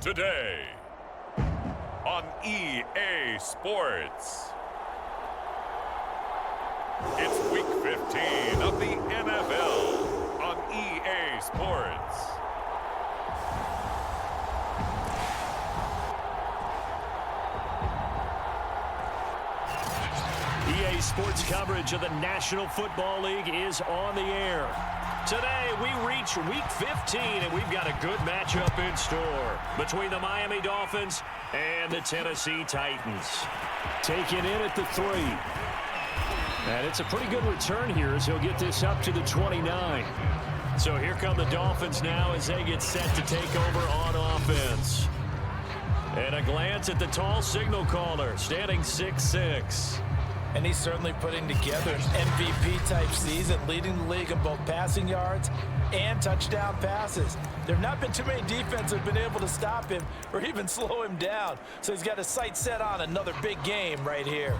Today on EA Sports. It's week 15 of the NFL on EA Sports. EA Sports coverage of the National Football League is on the air. Today, we reach Week 15, and we've got a good matchup in store between the Miami Dolphins and the Tennessee Titans. Taking in at the 3. And it's a pretty good return here as he'll get this up to the 29. So here come the Dolphins now as they get set to take over on offense. And a glance at the tall signal caller, standing 6'6". And he's certainly putting together an MVP-type season, leading the league in both passing yards and touchdown passes. There have not been too many defenses that have been able to stop him or even slow him down. So he's got his sights set on another big game right here.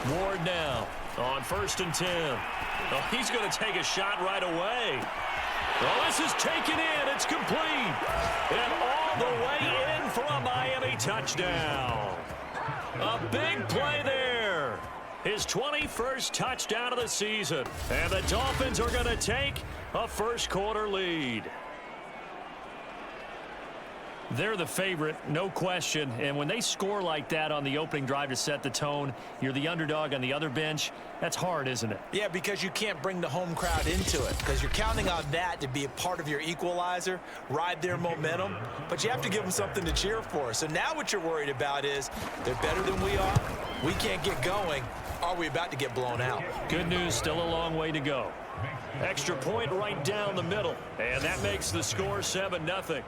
Ward now on 1st and 10. Oh, he's going to take a shot right away. Oh, this is taken in. It's complete. And all the way in for a Miami touchdown. A big play there. His 21st touchdown of the season. And the Dolphins are going to take a first-quarter lead. They're the favorite, no question. And when they score like that on the opening drive to set the tone, you're the underdog on the other bench. That's hard, isn't it? Yeah, because you can't bring the home crowd into it, because you're counting on that to be a part of your equalizer, ride their momentum. But you have to give them something to cheer for. So now what you're worried about is they're better than we are. We can't get going. Are we about to get blown out? Good news, still a long way to go. Extra point right down the middle. And that makes the score 7-0.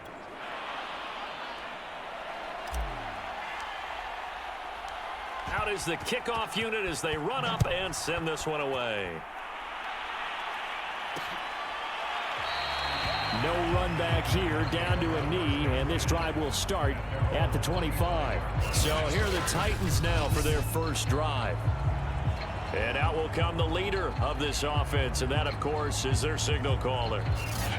Out is the kickoff unit as they run up and send this one away. No run back here, down to a knee, and this drive will start at the 25. So here are the Titans now for their first drive. And out will come the leader of this offense, and that, of course, is their signal caller.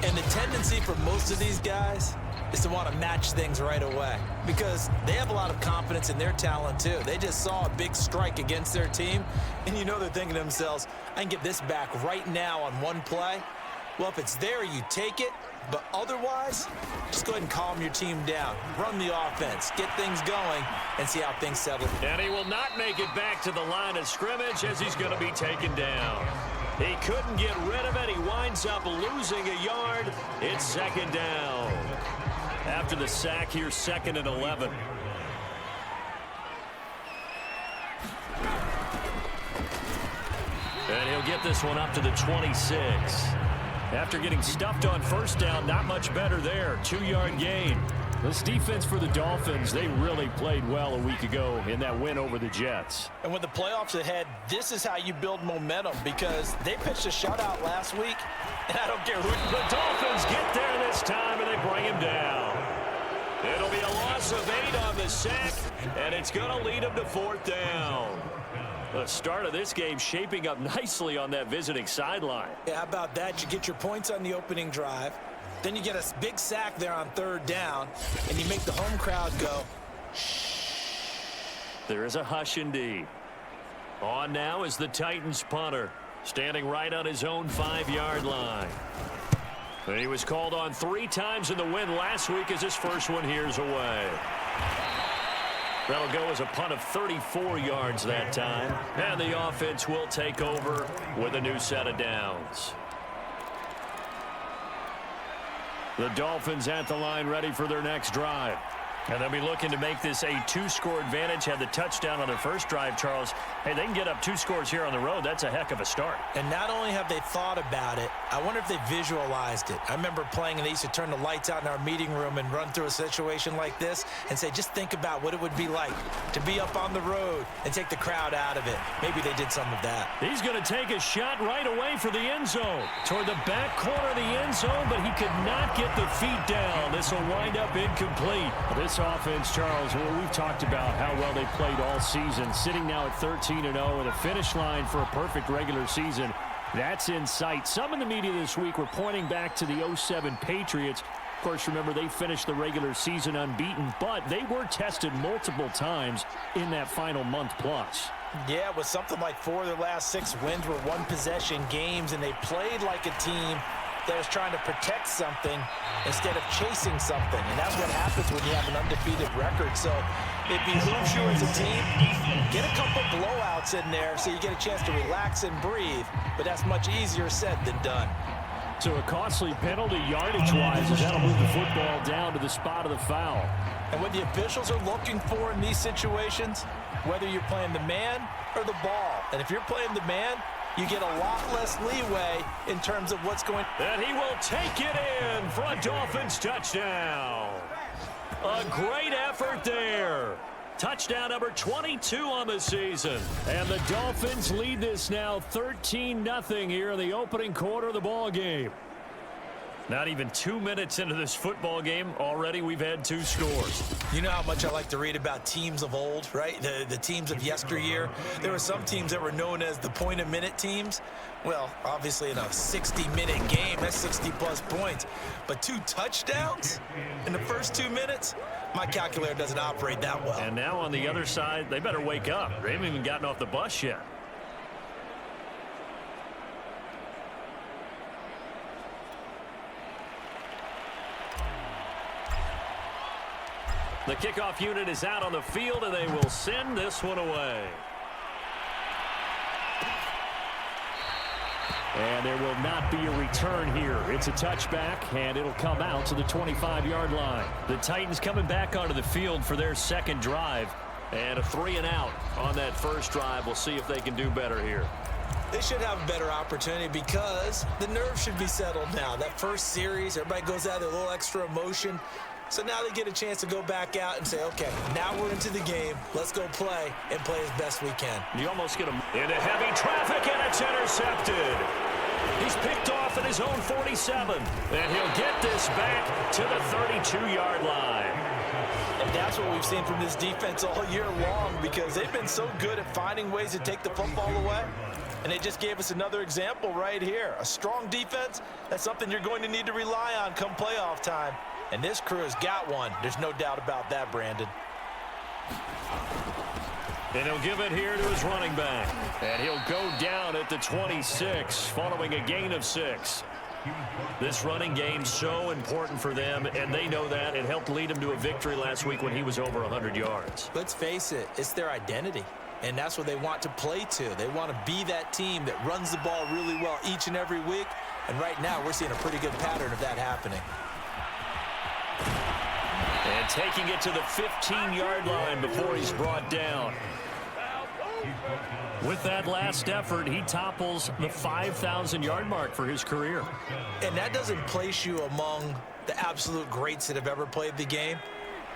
And the tendency for most of these guys is to want to match things right away because they have a lot of confidence in their talent too. They just saw a big strike against their team, and you know they're thinking to themselves, I can get this back right now on one play. Well, if it's there, you take it, but otherwise, just go ahead and calm your team down. Run the offense, get things going, and see how things settle. And he will not make it back to the line of scrimmage as he's going to be taken down. He couldn't get rid of it. He winds up losing a yard. It's second down. After the sack here, 2nd and 11. And he'll get this one up to the 26. After getting stuffed on first down, not much better there. 2-yard gain. This defense for the Dolphins, they really played well a week ago in that win over the Jets. And with the playoffs ahead, this is how you build momentum because they pitched a shutout last week, and I don't care who. The Dolphins get there this time, and they bring him down. It'll be a loss of 8 on the sack, and it's going to lead them to 4th down. The start of this game shaping up nicely on that visiting sideline. Yeah, how about that? You get your points on the opening drive. Then you get a big sack there on 3rd down, and you make the home crowd go, shh. There is a hush indeed. On now is the Titans punter, standing right on his own 5-yard line. And he was called on 3 times in the win last week as his first one here's away. That'll go as a punt of 34 yards that time. And the offense will take over with a new set of downs. The Dolphins at the line ready for their next drive. And they'll be looking to make this a 2-score advantage. Had the touchdown on their first drive, Charles. Hey, they can get up 2 scores here on the road. That's a heck of a start. And not only have they thought about it, I wonder if they visualized it. I remember playing, and they used to turn the lights out in our meeting room and run through a situation like this and say, just think about what it would be like to be up on the road and take the crowd out of it. Maybe they did some of that. He's going to take a shot right away for the end zone. Toward the back corner of the end zone, but he could not get the feet down. This will wind up incomplete. This offense, Charles, we've talked about how well they played all season, sitting now at 13-0 and a finish line for a perfect regular season. That's in sight. Some in the media this week were pointing back to the 2007 Patriots. Of course, remember, they finished the regular season unbeaten, but they were tested multiple times in that final month plus. Yeah, with something like 4 of their last 6 wins were one-possession games, and they played like a team that was trying to protect something instead of chasing something. And that's what happens when you have an undefeated record. So it behooves you as a team, get a couple blowouts in there so you get a chance to relax and breathe. But that's much easier said than done. So a costly penalty yardage-wise as that'll move the football down to the spot of the foul. And what the officials are looking for in these situations, whether you're playing the man or the ball. And if you're playing the man, you get a lot less leeway in terms of what's going on. And he will take it in for a Dolphins touchdown. A great effort there. Touchdown number 22 on the season. And the Dolphins lead this now 13-0 here in the opening quarter of the ball game. Not even 2 minutes into this football game, already we've had 2 scores. You know how much I like to read about teams of old, right? The teams of yesteryear. There were some teams that were known as the point-a-minute teams. Well, obviously in a 60-minute game, that's 60-plus points. But 2 touchdowns in the first 2 minutes? My calculator doesn't operate that well. And now on the other side, they better wake up. They haven't even gotten off the bus yet. The kickoff unit is out on the field, and they will send this one away. And there will not be a return here. It's a touchback, and it'll come out to the 25-yard line. The Titans coming back onto the field for their second drive. And a 3-and-out on that first drive. We'll see if they can do better here. They should have a better opportunity because the nerves should be settled now. That first series, everybody goes out with a little extra emotion. So now they get a chance to go back out and say, okay, now we're into the game. Let's go play and play as best we can. You almost get him into heavy traffic, and it's intercepted. He's picked off at his own 47, and he'll get this back to the 32-yard line. And that's what we've seen from this defense all year long because they've been so good at finding ways to take the football away. And they just gave us another example right here. A strong defense, that's something you're going to need to rely on come playoff time. And this crew has got one. There's no doubt about that, Brandon. And he'll give it here to his running back. And he'll go down at the 26 following a gain of 6. This running game so important for them, and they know that. It helped lead them to a victory last week when he was over 100 yards. Let's face it, it's their identity. And that's what they want to play to. They want to be that team that runs the ball really well each and every week. And right now, we're seeing a pretty good pattern of that happening. And taking it to the 15-yard line before he's brought down. With that last effort, he topples the 5,000-yard mark for his career. And that doesn't place you among the absolute greats that have ever played the game,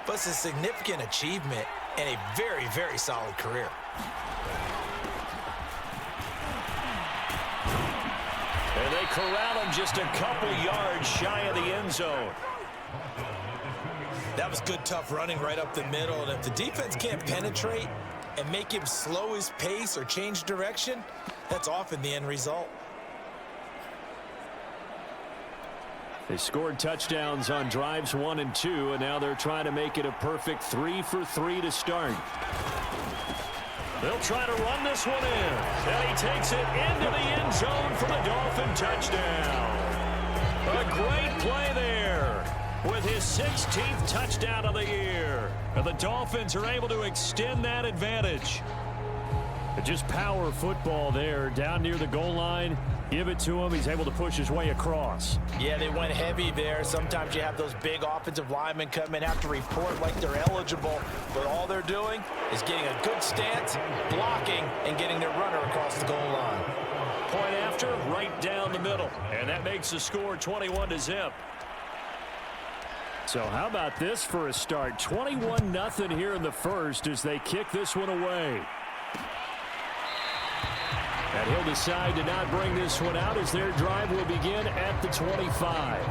but it's a significant achievement and a very, very solid career. And they corral him just a couple yards shy of the end zone. That was good, tough running right up the middle. And if the defense can't penetrate and make him slow his pace or change direction, that's often the end result. They scored touchdowns on drives 1 and 2, and now they're trying to make it a perfect 3 for 3 to start. They'll try to run this one in. And he takes it into the end zone for the Dolphin touchdown. A great play there with his 16th touchdown of the year. And the Dolphins are able to extend that advantage. Just power football there, down near the goal line. Give it to him. He's able to push his way across. Yeah, they went heavy there. Sometimes you have those big offensive linemen come in, have to report like they're eligible, but all they're doing is getting a good stance, blocking, and getting their runner across the goal line. Point after, right down the middle. And that makes the score 21-0. So how about this for a start? 21-0 here in the first as they kick this one away. And he'll decide to not bring this one out as their drive will begin at the 25.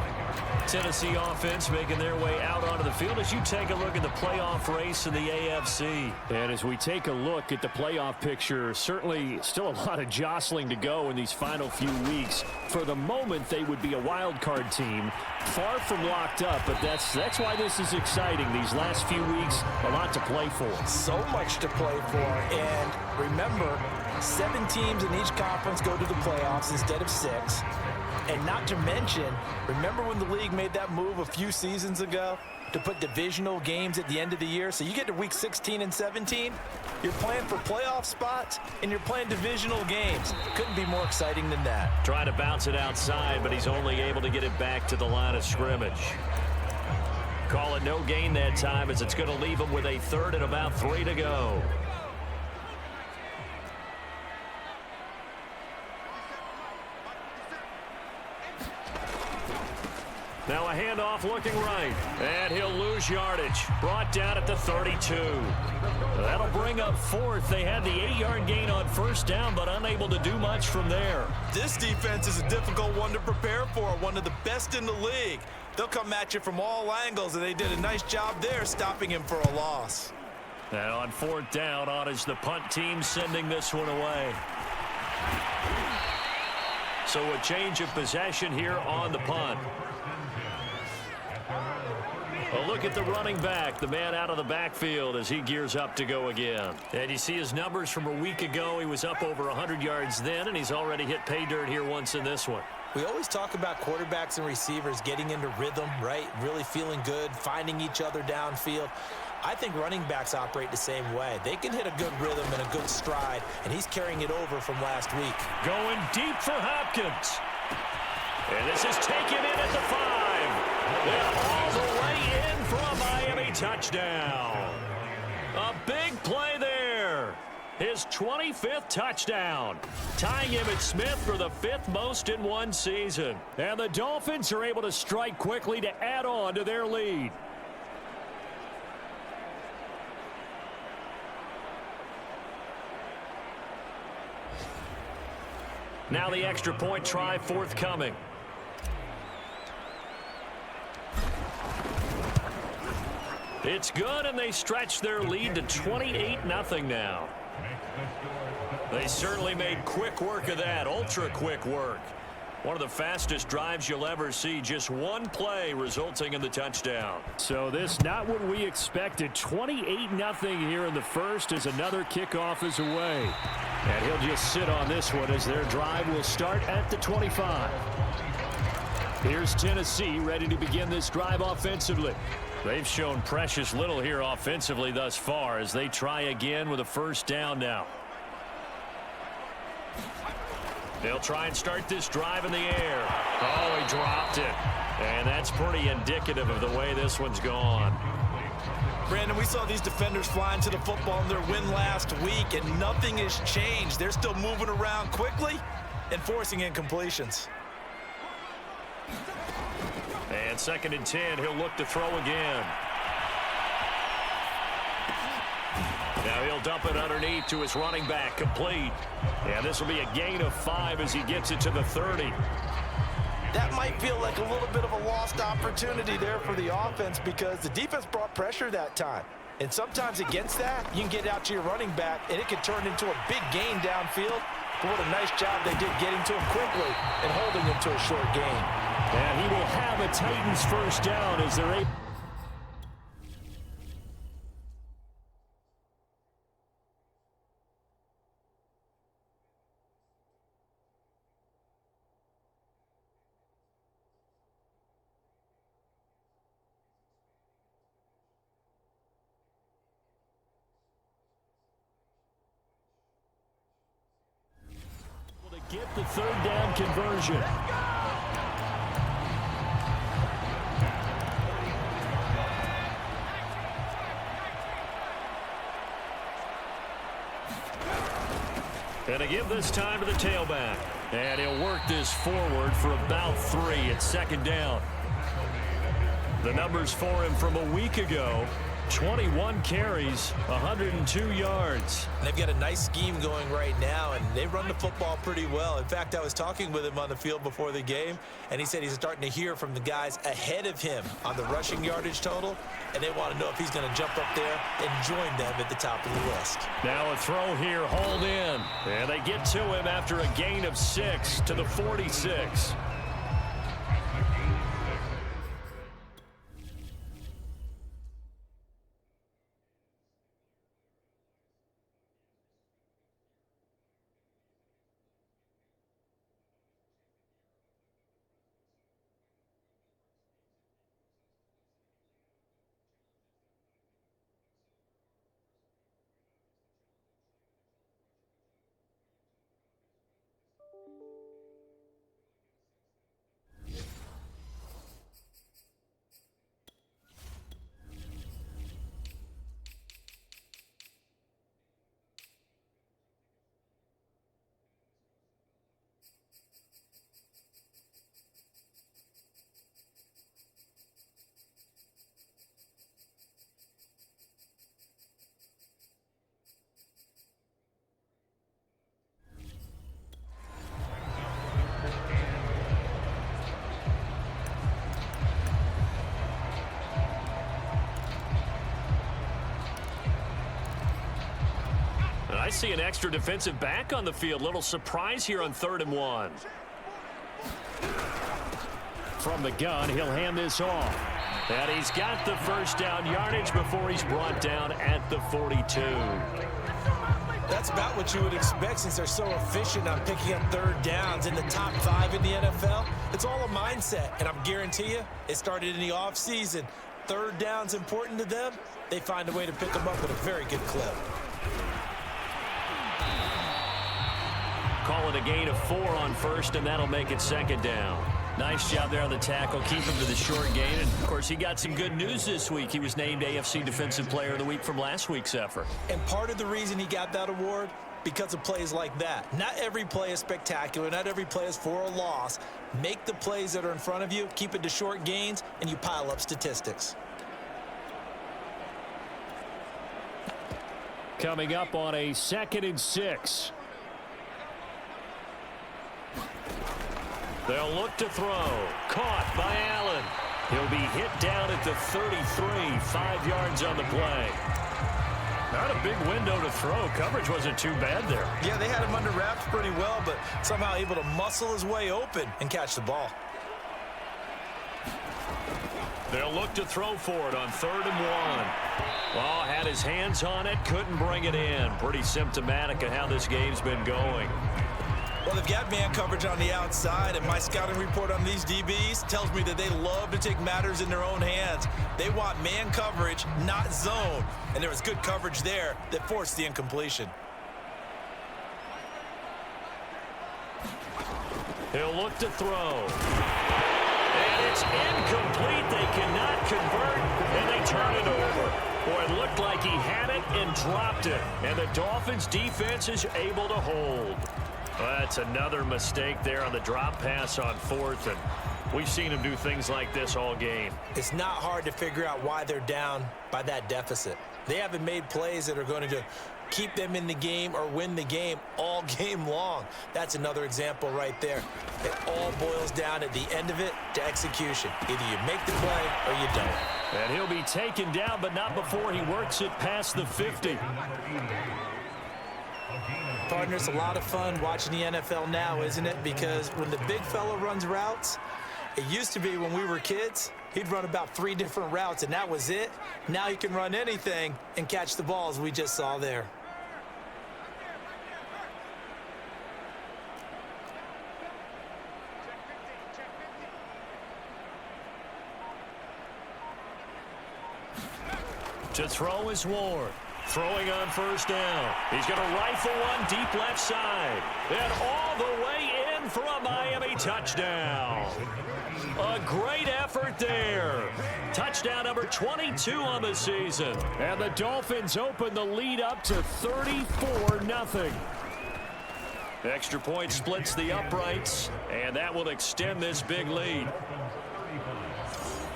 Tennessee offense making their way out onto the field as you take a look at the playoff race in the AFC. And as we take a look at the playoff picture, certainly still a lot of jostling to go in these final few weeks. For the moment, they would be a wild card team, far from locked up, but that's why this is exciting. These last few weeks, a lot to play for. So much to play for, and remember, 7 teams in each conference go to the playoffs instead of 6. And not to mention, remember when the league made that move a few seasons ago to put divisional games at the end of the year? So you get to week 16 and 17, you're playing for playoff spots, and you're playing divisional games. Couldn't be more exciting than that. Trying to bounce it outside, but he's only able to get it back to the line of scrimmage. Call it no gain that time as it's going to leave him with a 3rd and about 3 to go. Now a handoff looking right, and he'll lose yardage. Brought down at the 32. That'll bring up 4th. They had the 8-yard gain on 1st down, but unable to do much from there. This defense is a difficult one to prepare for, one of the best in the league. They'll come at you from all angles, and they did a nice job there stopping him for a loss. And on 4th down, on is the punt team sending this one away. So a change of possession here on the punt. A look at the running back, the man out of the backfield as he gears up to go again. And you see his numbers from a week ago. He was up over 100 yards then, and he's already hit pay dirt here once in this one. We always talk about quarterbacks and receivers getting into rhythm, right? Really feeling good, finding each other downfield. I think running backs operate the same way. They can hit a good rhythm and a good stride, and he's carrying it over from last week. Going deep for Hopkins. And this is taken in at the 5. They're all the way in for a Miami touchdown. A big play there. His 25th touchdown. Tying Emmitt Smith for the 5th most in one season. And the Dolphins are able to strike quickly to add on to their lead. Now the extra point try forthcoming. It's good, and they stretch their lead to 28-0 now. They certainly made quick work of that, ultra-quick work. One of the fastest drives you'll ever see, just one play resulting in the touchdown. So this not what we expected. 28-0 here in the first as another kickoff is away. And he'll just sit on this one as their drive will start at the 25. Here's Tennessee ready to begin this drive offensively. They've shown precious little here offensively thus far as they try again with a 1st down now. They'll try and start this drive in the air. Oh, he dropped it. And that's pretty indicative of the way this one's gone. Brandon, we saw these defenders flying to the football in their win last week, and nothing has changed. They're still moving around quickly and forcing incompletions. And 2nd and 10, he'll look to throw again. Now he'll dump it underneath to his running back, complete. And this will be a gain of 5 as he gets it to the 30. That might feel like a little bit of a lost opportunity there for the offense because the defense brought pressure that time. And sometimes against that, you can get out to your running back, and it can turn into a big gain downfield. But what a nice job they did getting to him quickly and holding him to a short gain. And he will have a Titans 1st down as they're able. the third down conversion. And to give this time to the tailback. And he'll work this forward for about 3 at second down. The numbers for him from a week ago: 21 carries, 102 yards. They've got a nice scheme going right now, and they run the football pretty well. In fact, I was talking with him on the field before the game, and he said he's starting to hear from the guys ahead of him on the rushing yardage total, and they want to know if he's going to jump up there and join them at the top of the list. Now a throw here, hauled in. And they get to him after a gain of 6 to the 46. I see an extra defensive back on the field. Little surprise here on 3rd and 1. From the gun, he'll hand this off. And he's got the first down yardage before he's brought down at the 42. That's about what you would expect since they're so efficient on picking up 3rd downs in the top 5 in the NFL. It's all a mindset, and I'm guarantee you it started in the offseason. 3rd down's important to them. They find a way to pick them up at a very good clip. Call it a gain of 4 on first, and that'll make it 2nd down. Nice job there on the tackle. Keep him to the short gain. And, of course, he got some good news this week. He was named AFC Defensive Player of the Week from last week's effort. And part of the reason he got that award, because of plays like that. Not every play is spectacular. Not every play is for a loss. Make the plays that are in front of you, keep it to short gains, and you pile up statistics. Coming up on a 2nd and 6. They'll look to throw. Caught by Allen. He'll be hit down at the 33, 5 yards on the play. Not a big window to throw. Coverage wasn't too bad there. Yeah, they had him under wraps pretty well, but somehow able to muscle his way open and catch the ball. They'll look to throw for it on 3rd and 1. Well, had his hands on it, couldn't bring it in. Pretty symptomatic of how this game's been going. Well, they've got man coverage on the outside, and my scouting report on these DBs tells me that they love to take matters in their own hands. They want man coverage, not zone. And there was good coverage there that forced the incompletion. He'll look to throw. And it's incomplete. They cannot convert, and they turn it over. Boy, it looked like he had it and dropped it. And the Dolphins defense is able to hold. That's another mistake there on the drop pass on 4th, and we've seen him do things like this all game. It's not hard to figure out why they're down by that deficit. They haven't made plays that are going to keep them in the game or win the game all game long. That's another example right there. It all boils down at the end of it to execution. Either you make the play or you don't. And he'll be taken down, but not before he works it past the 50. Partner, it's a lot of fun watching the NFL now, isn't it? Because when the big fella runs routes, it used to be when we were kids, he'd run about 3 different routes, and that was it. Now he can run anything and catch the ball, as we just saw there. To throw is Ward. Throwing on first down. He's going to rifle one deep left side. And all the way in for a Miami touchdown. A great effort there. Touchdown number 22 on the season. And the Dolphins open the lead up to 34-0. Extra point splits the uprights, and that will extend this big lead.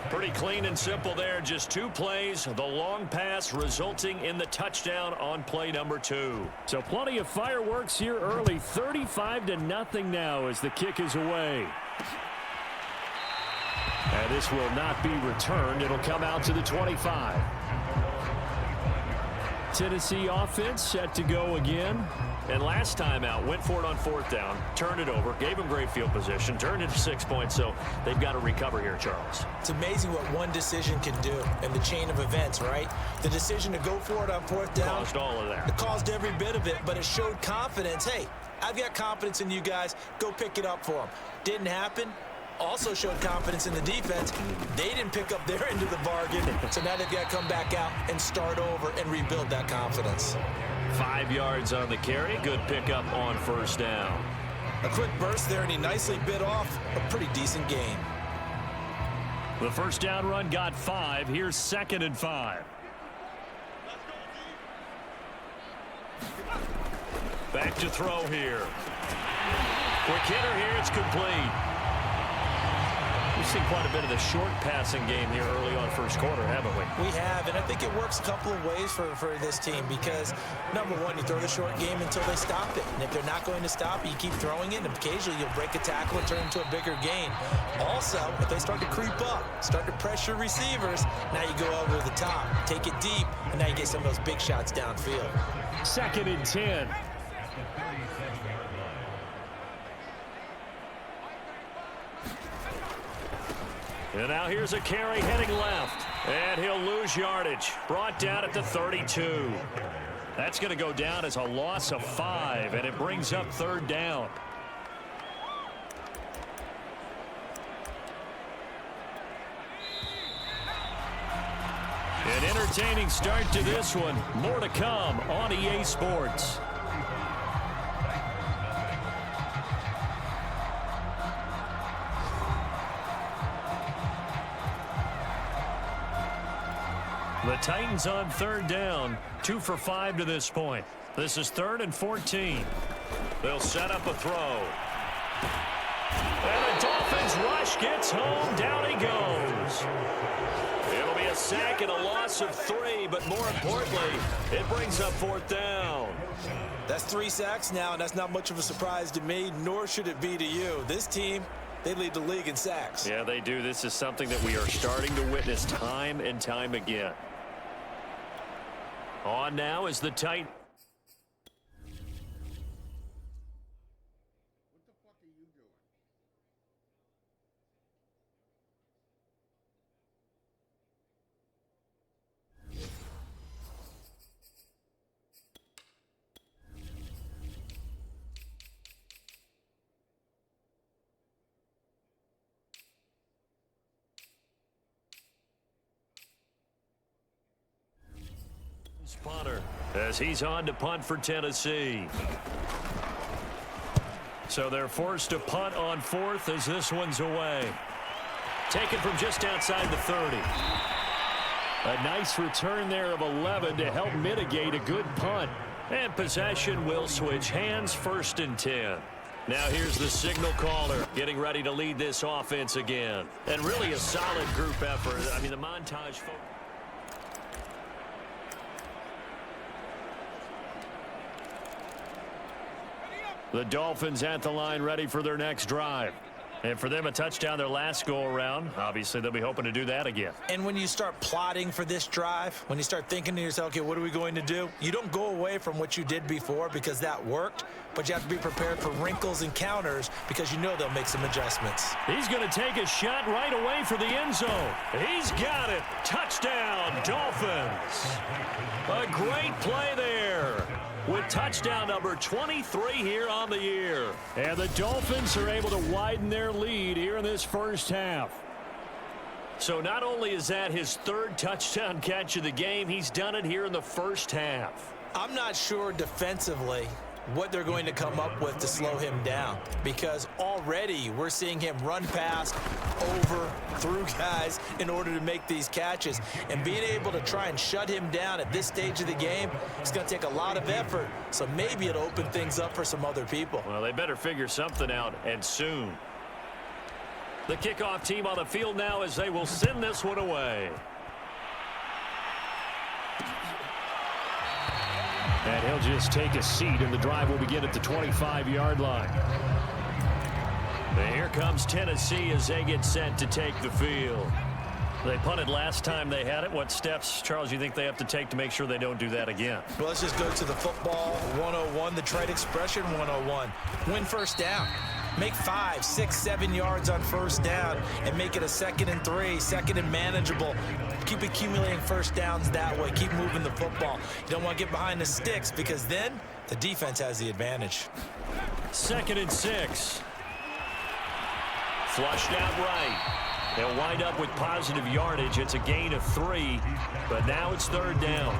Pretty clean and simple there. Just 2 plays. The long pass resulting in the touchdown on play number 2. So plenty of fireworks here early. 35-0 now as the kick is away. And this will not be returned. It'll come out to the 25. Tennessee offense set to go again. And last time out, went for it on 4th down, turned it over, gave them great field position, turned it to 6 points, so they've got to recover here, Charles. It's amazing what one decision can do in the chain of events, right? The decision to go for it on 4th down. Caused all of that. It caused every bit of it, but it showed confidence. Hey, I've got confidence in you guys. Go pick it up for them. Didn't happen. Also showed confidence in the defense. They didn't pick up their end of the bargain, so now they've got to come back out and start over and rebuild that confidence. 5 yards on the carry. Good pickup on first down. A quick burst there, and he nicely bit off a pretty decent gain. The first down run got 5. Here's 2nd and 5. Back to throw here. Quick hitter here. It's complete. We've seen quite a bit of the short passing game here early on first quarter, haven't we? We have, and I think it works a couple of ways for this team because, number one, you throw the short game until they stop it. And if they're not going to stop it, you keep throwing it, and occasionally you'll break a tackle and turn it into a bigger gain. Also, if they start to creep up, start to pressure receivers, now you go over the top, take it deep, and now you get some of those big shots downfield. 2nd and 10. And now here's a carry heading left. And he'll lose yardage. Brought down at the 32. That's going to go down as a loss of 5, and it brings up 3rd down. An entertaining start to this one. More to come on EA Sports. The Titans on 3rd down, 2 for 5 to this point. This is 3rd and 14. They'll set up a throw. And the Dolphins rush gets home. Down he goes. It'll be a sack and a loss of 3, but more importantly, it brings up 4th down. That's 3 sacks now, and that's not much of a surprise to me, nor should it be to you. This team, they lead the league in sacks. Yeah, they do. This is something that we are starting to witness time and time again. On now is the Titans. Punter as he's on to punt for Tennessee. So they're forced to punt on 4th as this one's away. Taken from just outside the 30. A nice return there of 11 to help mitigate a good punt. And possession will switch hands. 1st and 10. Now here's the signal caller getting ready to lead this offense again. And really a solid group effort. I mean, the montage. The Dolphins at the line ready for their next drive. And for them, a touchdown their last go-around. Obviously, they'll be hoping to do that again. And when you start plotting for this drive, when you start thinking to yourself, okay, what are we going to do? You don't go away from what you did before because that worked, but you have to be prepared for wrinkles and counters because you know they'll make some adjustments. He's going to take a shot right away for the end zone. He's got it. Touchdown, Dolphins. A great play there. With touchdown number 23 here on the year. And the Dolphins are able to widen their lead here in this first half. So not only is that his third touchdown catch of the game, he's done it here in the first half. I'm not sure defensively what they're going to come up with to slow him down, because already we're seeing him run past, over, through guys in order to make these catches. And being able to try and shut him down at this stage of the game, it's going to take a lot of effort. So maybe it'll open things up for some other people. Well, they better figure something out, and soon. The kickoff team on the field now as they will send this one away. And he'll just take a seat, and the drive will begin at the 25-yard line. And here comes Tennessee as they get set to take the field. They punted last time they had it. What steps, Charles, you think they have to take to make sure they don't do that again? Well, let's just go to the football 101, the trade expression 101. Win first down. Make 5, 6, 7 yards on first down and make it a 2nd and 3, 2nd and manageable. Keep accumulating first downs that way. Keep moving the football. You don't want to get behind the sticks because then the defense has the advantage. 2nd and 6. Flushed out right. They'll wind up with positive yardage. It's a gain of 3, but now it's 3rd down.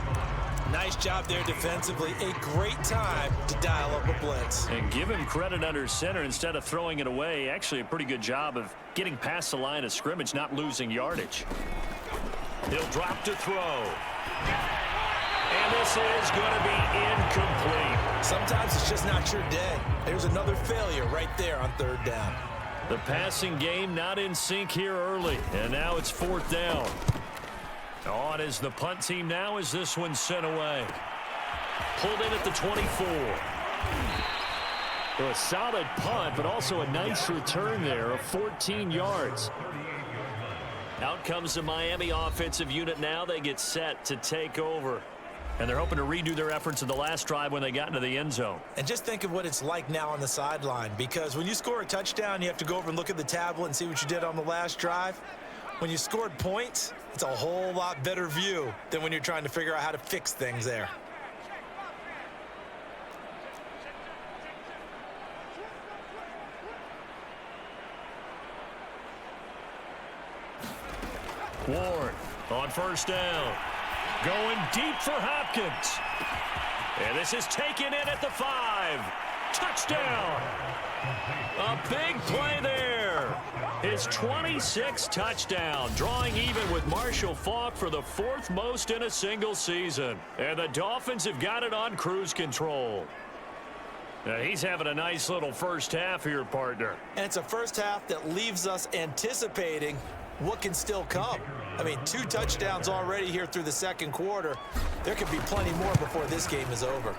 Nice job there defensively. A great time to dial up a blitz. And give him credit under center instead of throwing it away. Actually a pretty good job of getting past the line of scrimmage, not losing yardage. He'll drop to throw. And this is going to be incomplete. Sometimes it's just not your day. There's another failure right there on 3rd down. The passing game not in sync here early, and now it's 4th down. On is the punt team now as this one's sent away. Pulled in at the 24. So a solid punt, but also a nice return there of 14 yards. Out comes the Miami offensive unit now. They get set to take over. And they're hoping to redo their efforts in the last drive when they got into the end zone. And just think of what it's like now on the sideline, because when you score a touchdown, you have to go over and look at the tablet and see what you did on the last drive. When you scored points, it's a whole lot better view than when you're trying to figure out how to fix things there. Ward on first down. Going deep for Hopkins. And this is taken in at the 5. Touchdown. A big play there. His 26th touchdown, drawing even with Marshall Faulk for the 4th most in a single season. And the Dolphins have got it on cruise control. Now he's having a nice little first half here, partner. And it's a first half that leaves us anticipating what can still come. I mean, 2 touchdowns already here through the 2nd quarter. There could be plenty more before this game is over.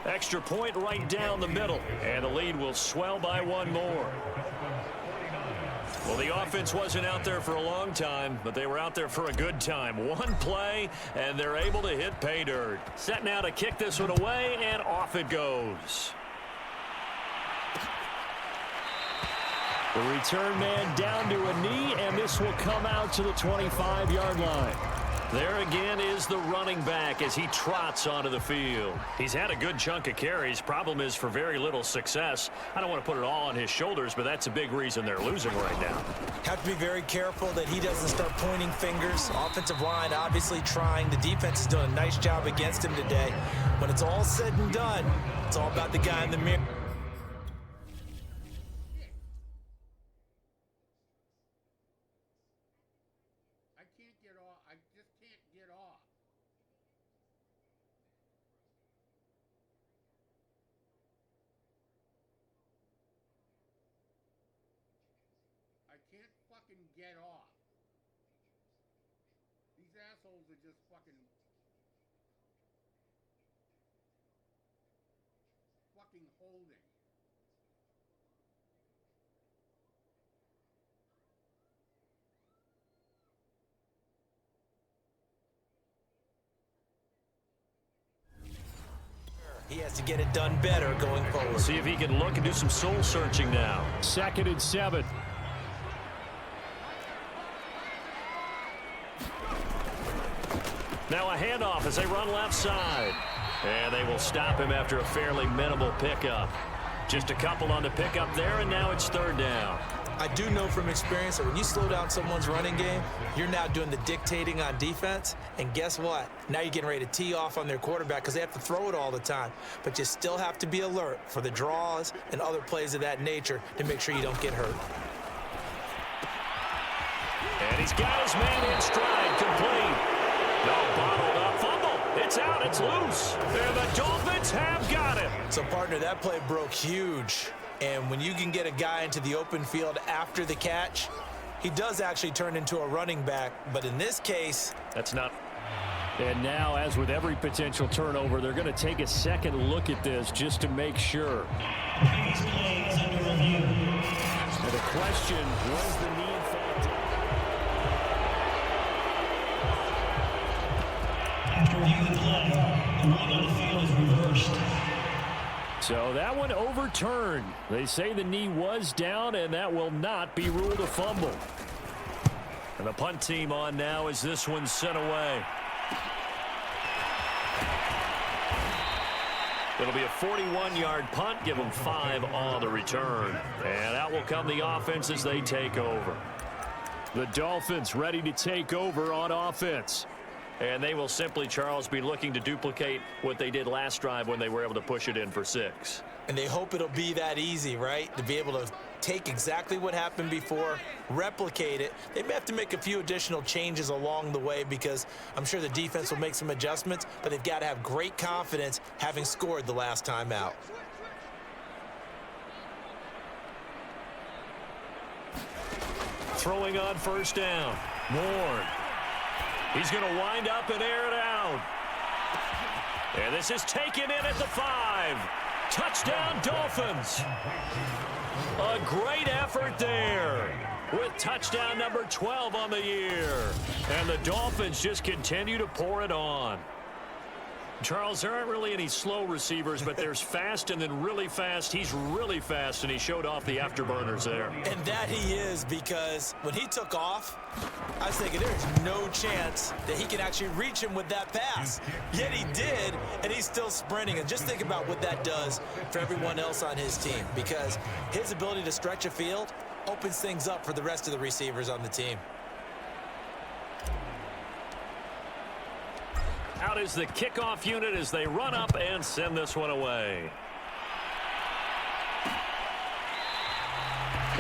Extra point right down the middle, and the lead will swell by 1 more. Well, the offense wasn't out there for a long time, but they were out there for a good time. 1 play, and they're able to hit pay dirt. Set now to kick this one away, and off it goes. The return man down to a knee, and this will come out to the 25-yard line. There again is the running back as he trots onto the field. He's had a good chunk of carries. Problem is for very little success. I don't want to put it all on his shoulders, but that's a big reason they're losing right now. Have to be very careful that he doesn't start pointing fingers. Offensive line obviously trying. The defense is doing a nice job against him today. When it's all said and done, it's all about the guy in the mirror. Get off. These assholes are just fucking holding. He has to get it done better going forward. See if he can look and do some soul searching now. 2nd and 7. Now a handoff as they run left side. And they will stop him after a fairly minimal pickup. Just a couple on the pickup there, and now it's 3rd down. I do know from experience that when you slow down someone's running game, you're now doing the dictating on defense. And guess what? Now you're getting ready to tee off on their quarterback because they have to throw it all the time. But you still have to be alert for the draws and other plays of that nature to make sure you don't get hurt. And he's got his man in stride, complete. No, bottled up, fumble. It's out, it's loose. And the Dolphins have got it. So, partner, that play broke huge. And when you can get a guy into the open field after the catch, he does actually turn into a running back. But in this case, that's not. And now, as with every potential turnover, they're going to take a second look at this just to make sure. Previous play is under review. And the question, was the knee in fact? After reviewing the play, the ruling on the field is reversed. So that one overturned. They say the knee was down, and that will not be ruled a fumble. And the punt team on now as this one's sent away. It'll be a 41-yard punt. Give them 5 on the return. And out will come the offense as they take over. The Dolphins ready to take over on offense. And they will simply, Charles, be looking to duplicate what they did last drive when they were able to push it in for 6. and they hope it'll be that easy, right? To be able to take exactly what happened before, replicate it. They may have to make a few additional changes along the way because I'm sure the defense will make some adjustments, but they've got to have great confidence having scored the last time out. Throwing on first down. Ward. He's going to wind up and air it out. And this is taken in at the 5. Touchdown, Dolphins. A great effort there with touchdown number 12 on the year. And the Dolphins just continue to pour it on. Charles, there aren't really any slow receivers, but there's fast and then really fast. He's really fast, and he showed off the afterburners there. And that he is, because when he took off, I was thinking there's no chance that he can actually reach him with that pass. Yet he did, and he's still sprinting. And just think about what that does for everyone else on his team, because his ability to stretch a field opens things up for the rest of the receivers on the team. Out is the kickoff unit as they run up and send this one away.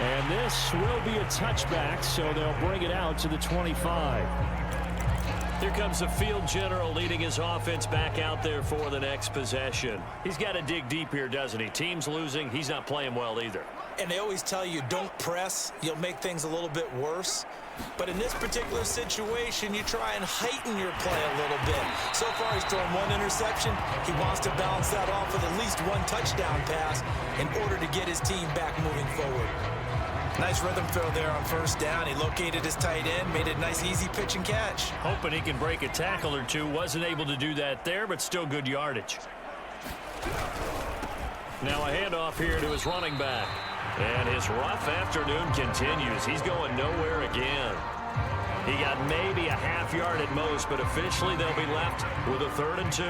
And this will be a touchback, so they'll bring it out to the 25. Here comes the field general leading his offense back out there for the next possession. He's got to dig deep here, doesn't he? Team's losing. He's not playing well either. And they always tell you, don't press. You'll make things a little bit worse. But in this particular situation, you try and heighten your play a little bit. So far, he's thrown one interception. He wants to balance that off with at least one touchdown pass in order to get his team back moving forward. Nice rhythm throw there on first down. He located his tight end, made it a nice, easy pitch and catch. Hoping he can break a tackle or two. Wasn't able to do that there, but still good yardage. Now a handoff here to his running back. And his rough afternoon continues. He's going nowhere again. He got maybe a half yard at most, but officially they'll be left with a 3rd and 2.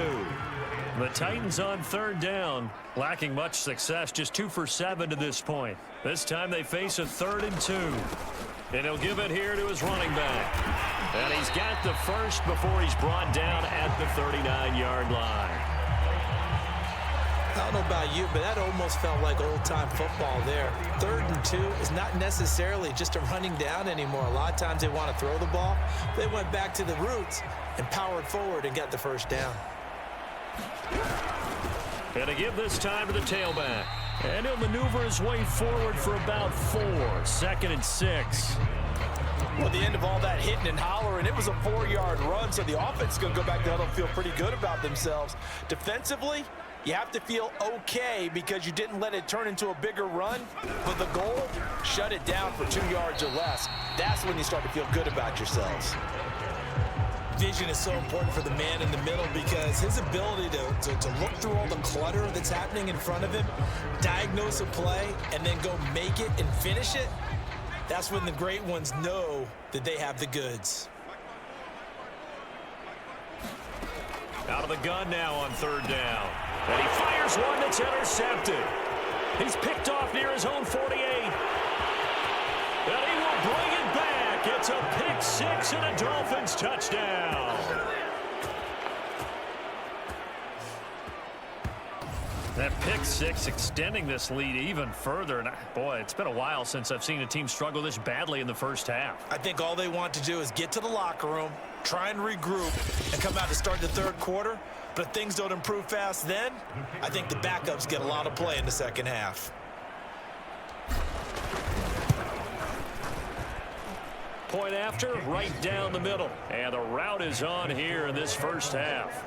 The Titans on 3rd down, lacking much success, just 2 for 7 to this point. This time they face a 3rd and 2. And he'll give it here to his running back. And he's got the first before he's brought down at the 39-yard line. I don't know about you, but that almost felt like old-time football there. 3rd and 2 is not necessarily just a running down anymore. A lot of times they want to throw the ball. They went back to the roots and powered forward and got the first down. And to give this time to the tailback. And he'll maneuver his way forward for about 4. 2nd and 6. Well, at the end of all that hitting and hollering, it was a 4-yard run, so the offense is going to go back there and feel pretty good about themselves. Defensively, you have to feel okay because you didn't let it turn into a bigger run. But the goal, shut it down for 2 yards or less. That's when you start to feel good about yourselves. Vision is so important for the man in the middle because his ability to look through all the clutter that's happening in front of him, diagnose a play, and then go make it and finish it, that's when the great ones know that they have the goods. Out of the gun now on 3rd down. And he fires one that's intercepted. He's picked off near his own 48. And he will bring it back. It's a pick six and a Dolphins touchdown. That pick six extending this lead even further. And boy, it's been a while since I've seen a team struggle this badly in the first half. I think all they want to do is get to the locker room, try and regroup, and come out to start the third quarter. But if things don't improve fast then, I think the backups get a lot of play in the second half. Point after, right down the middle. And the route is on here in this first half.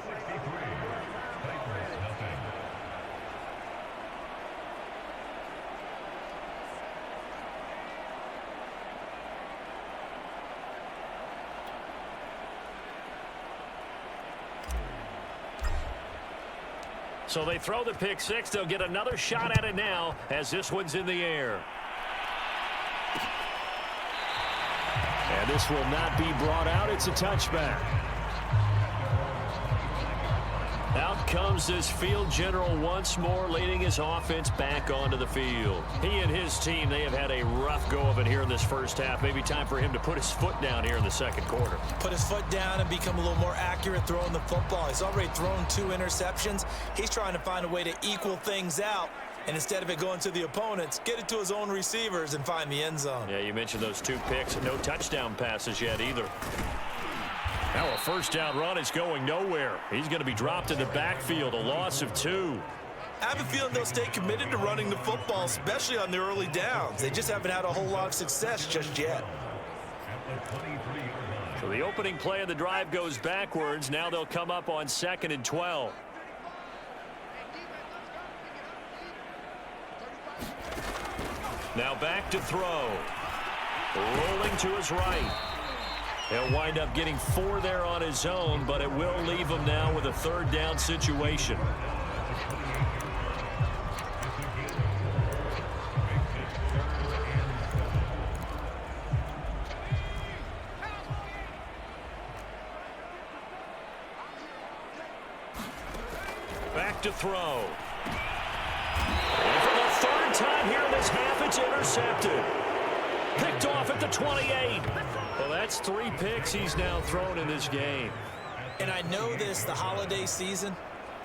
So they throw the pick six. They'll get another shot at it now as this one's in the air. And this will not be brought out. It's a touchback. Out comes this field general once more, leading his offense back onto the field. He and his team, they have had a rough go of it here in this first half. Maybe time for him to put his foot down here in the second quarter. Put his foot down and become a little more accurate throwing the football. He's already thrown 2 interceptions. He's trying to find a way to equal things out. And instead of it going to the opponents, get it to his own receivers and find the end zone. Yeah, you mentioned those 2 picks. No touchdown passes yet either. Now a first down run is going nowhere. He's going to be dropped in the backfield, a loss of 2. I have a feeling they'll stay committed to running the football, especially on the early downs. They just haven't had a whole lot of success just yet. So the opening play of the drive goes backwards. Now they'll come up on 2nd and 12. Now back to throw. Rolling to his right. He'll wind up getting 4 there on his own, but it will leave him now with a 3rd down situation. Back to throw. And for the 3rd time here in this half, it's intercepted. Picked off at the 28. Well, that's 3 picks he's now thrown in this game. And I know this, the holiday season,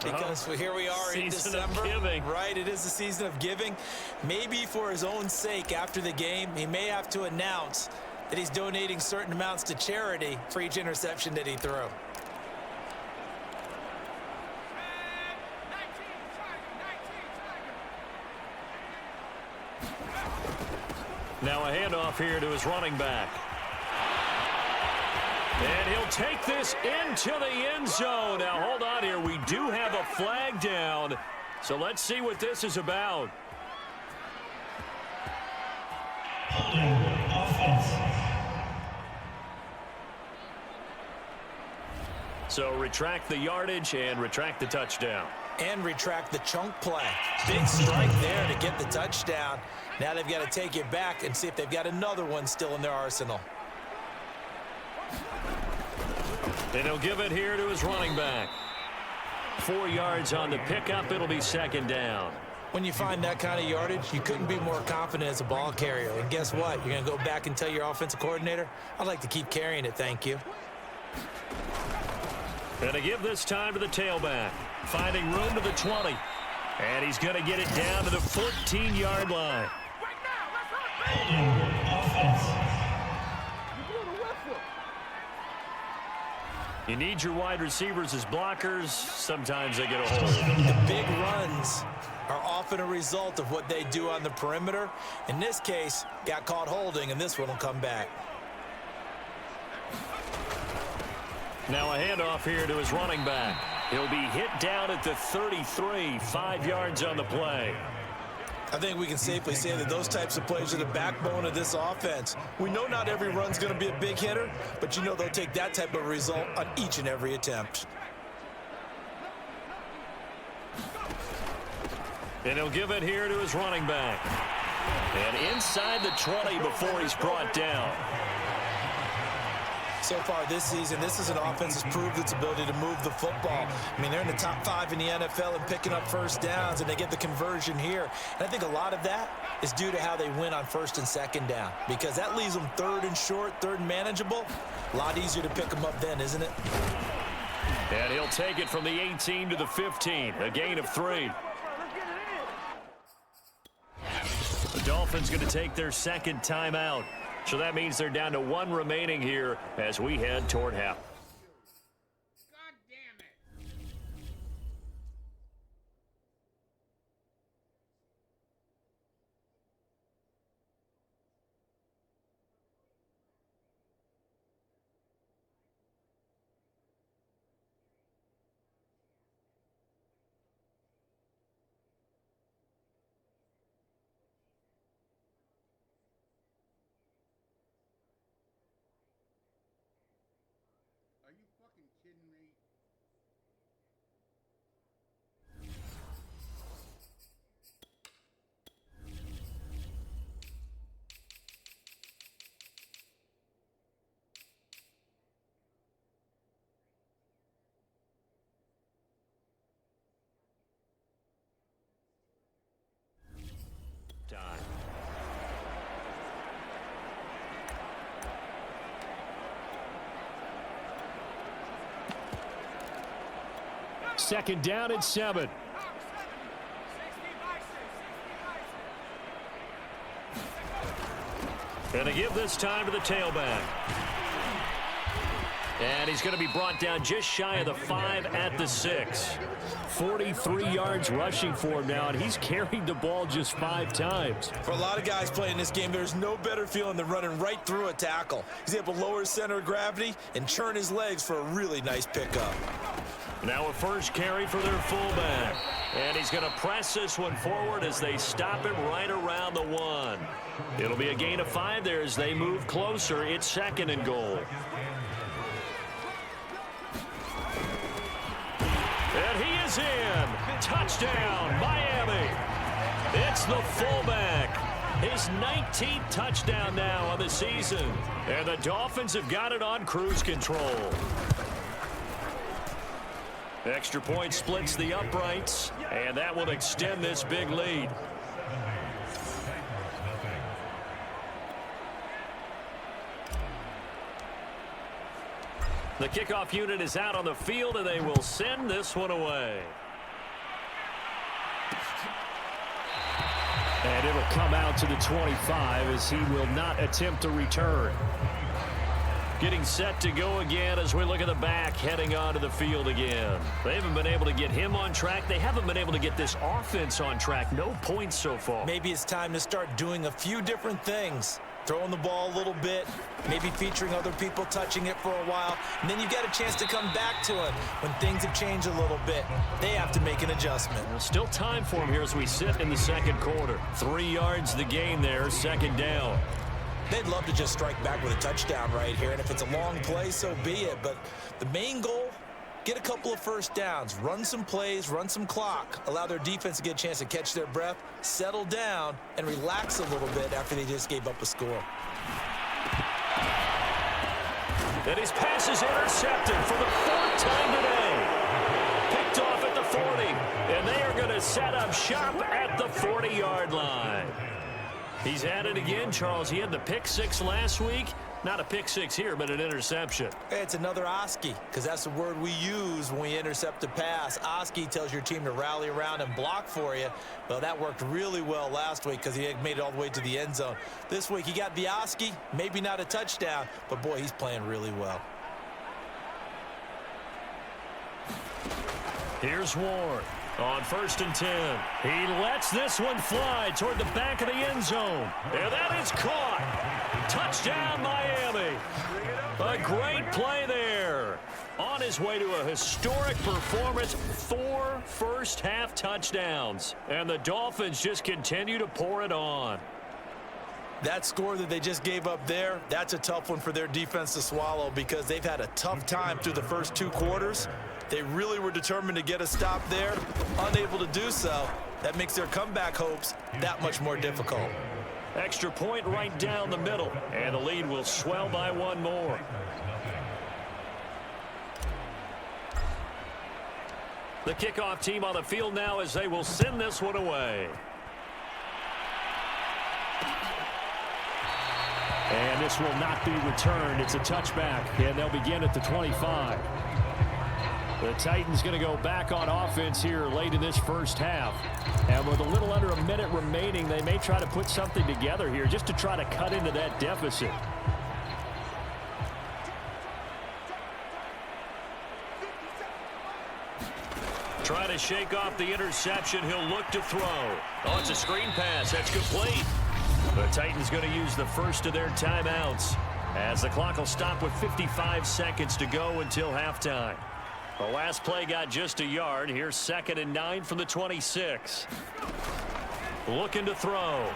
because here we are in December. Season of giving. Right, it is the season of giving. Maybe for his own sake after the game, he may have to announce that he's donating certain amounts to charity for each interception that he threw. Now a handoff here to his running back. And he'll take this into the end zone. Now, hold on here. We do have a flag down. So let's see what this is about. Holding offense. So retract the yardage and retract the touchdown. And retract the chunk play. Big strike there to get the touchdown. Now they've got to take it back and see if they've got another one still in their arsenal. And he'll give it here to his running back. 4 yards on the pickup. It'll be 2nd down. When you find that kind of yardage, you couldn't be more confident as a ball carrier. And guess what? You're going to go back and tell your offensive coordinator, I'd like to keep carrying it, thank you. And to give this time to the tailback. Finding room to the 20. And he's going to get it down to the 14-yard line. Holding offense. You need your wide receivers as blockers. Sometimes they get a hold. The big runs are often a result of what they do on the perimeter. In this case, got caught holding, and this one will come back. Now a handoff here to his running back. He'll be hit down at the 33, 5 yards on the play. I think we can safely say that those types of plays are the backbone of this offense. We know not every run's going to be a big hitter, but you know they'll take that type of result on each and every attempt. And he'll give it here to his running back. And inside the 20 before he's brought down. So far this season, this is an offense that's proved its ability to move the football. I mean, they're in the top 5 in the NFL and picking up first downs, and they get the conversion here. And I think a lot of that is due to how they win on first and second down, because that leaves them third and short, third and manageable. A lot easier to pick them up then, isn't it? And he'll take it from the 18 to the 15, a gain of 3. The Dolphins going to take their second timeout. So that means they're down to 1 remaining here as we head toward half. God damn it. Are you fucking kidding me? Time. Second down and 7. And they give this time to the tailback. And he's going to be brought down just shy of the 5 at the 6. 43 yards rushing for him now, and he's carried the ball just 5 times. For a lot of guys playing this game, there's no better feeling than running right through a tackle. He's able to lower his center of gravity and churn his legs for a really nice pickup. Now a first carry for their fullback. And he's going to press this one forward as they stop him right around the 1. It'll be a gain of 5 there as they move closer. It's second and goal. And he is in. Touchdown, Miami. It's the fullback. His 19th touchdown now on the season. And the Dolphins have got it on cruise control. Extra point splits the uprights, and that will extend this big lead. The kickoff unit is out on the field, and they will send this one away. And it'll come out to the 25 as he will not attempt to return. Getting set to go again as we look at the back heading onto the field again. They haven't been able to get him on track. They haven't been able to get this offense on track. No points so far. Maybe it's time to start doing a few different things. Throwing the ball a little bit, maybe featuring other people touching it for a while, and then you get a chance to come back to it when things have changed a little bit. They have to make an adjustment. Well, still time for him here as we sit in the second quarter. 3 yards the gain there, second down. They'd love to just strike back with a touchdown right here, and if it's a long play, so be it. But the main goal, get a couple of first downs, run some plays, run some clock, allow their defense to get a chance to catch their breath, settle down, and relax a little bit after they just gave up a score. And his pass is intercepted for the 4th time today. Picked off at the 40, and they are going to set up shop at the 40-yard line. He's at it again, Charles. He had the pick 6 last week. Not a pick 6 here, but an interception. Hey, it's another Oski, because that's the word we use when we intercept a pass. Oski tells your team to rally around and block for you. Well, that worked really well last week because he had made it all the way to the end zone. This week, he got the Oski, maybe not a touchdown, but, boy, he's playing really well. Here's Ward. On 1st and 10, he lets this one fly toward the back of the end zone. And that is caught. Touchdown, Miami. A great play there. On his way to a historic performance, 4 first-half touchdowns. And the Dolphins just continue to pour it on. That score that they just gave up there, that's a tough one for their defense to swallow because they've had a tough time through the first 2 quarters. They really were determined to get a stop there, unable to do so. That makes their comeback hopes that much more difficult. Extra point right down the middle, and the lead will swell by 1 more. The kickoff team on the field now as they will send this one away. And this will not be returned. It's a touchback, and they'll begin at the 25. The Titans going to go back on offense here late in this first half. And with a little under a minute remaining, they may try to put something together here just to try to cut into that deficit. Try to shake off the interception. He'll look to throw. Oh, it's a screen pass. That's complete. The Titans going to use the first of their timeouts as the clock will stop with 55 seconds to go until halftime. The last play got just a yard. Here's 2nd and 9 from the 26. Looking to throw.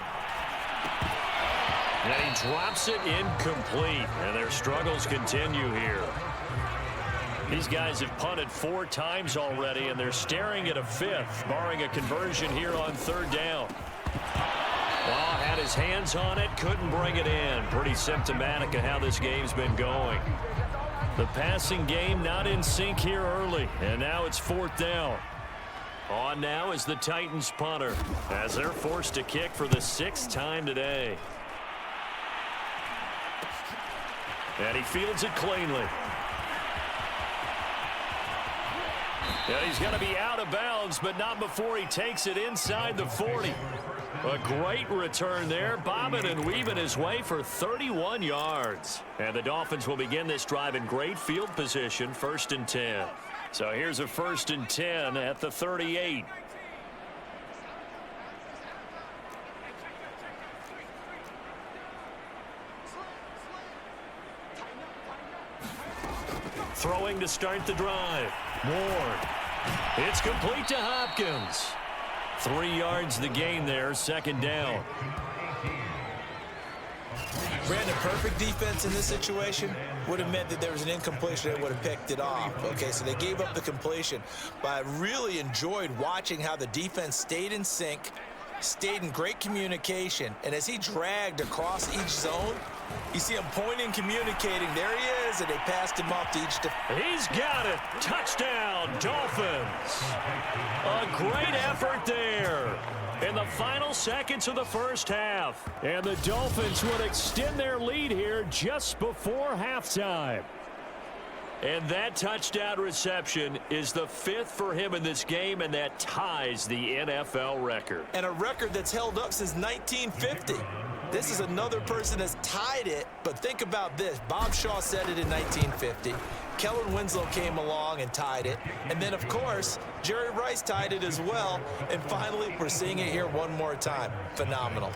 And he drops it incomplete. And their struggles continue here. These guys have punted 4 times already, and they're staring at a 5th, barring a conversion here on 3rd down. Oh, had his hands on it, couldn't bring it in. Pretty symptomatic of how this game's been going. The passing game not in sync here early, and now it's 4th down. On now is the Titans punter, as they're forced to kick for the 6th time today. And he fields it cleanly. Yeah, he's going to be out of bounds, but not before he takes it inside the 40. A great return there, bobbing and weaving his way for 31 yards. And the Dolphins will begin this drive in great field position, 1st and 10. So here's a 1st and 10 at the 38. Throwing to start the drive. Ward. It's complete to Hopkins. 3 yards the gain there, 2nd down. Brandon, perfect defense in this situation would have meant that there was an incompletion that would have picked it off. Okay, so they gave up the completion. But I really enjoyed watching how the defense stayed in sync, stayed in great communication, and as he dragged across each zone, you see him pointing, communicating. There he is, and they passed him off to each defender. He's got it. Touchdown, Dolphins. A great effort there in the final seconds of the first half. And the Dolphins would extend their lead here just before halftime. And that touchdown reception is the 5th for him in this game, and that ties the NFL record. And a record that's held up since 1950. This is another person that's tied it, but think about this. Bob Shaw said it in 1950. Kellen Winslow came along and tied it. And then, of course, Jerry Rice tied it as well. And finally, we're seeing it here one more time. Phenomenal.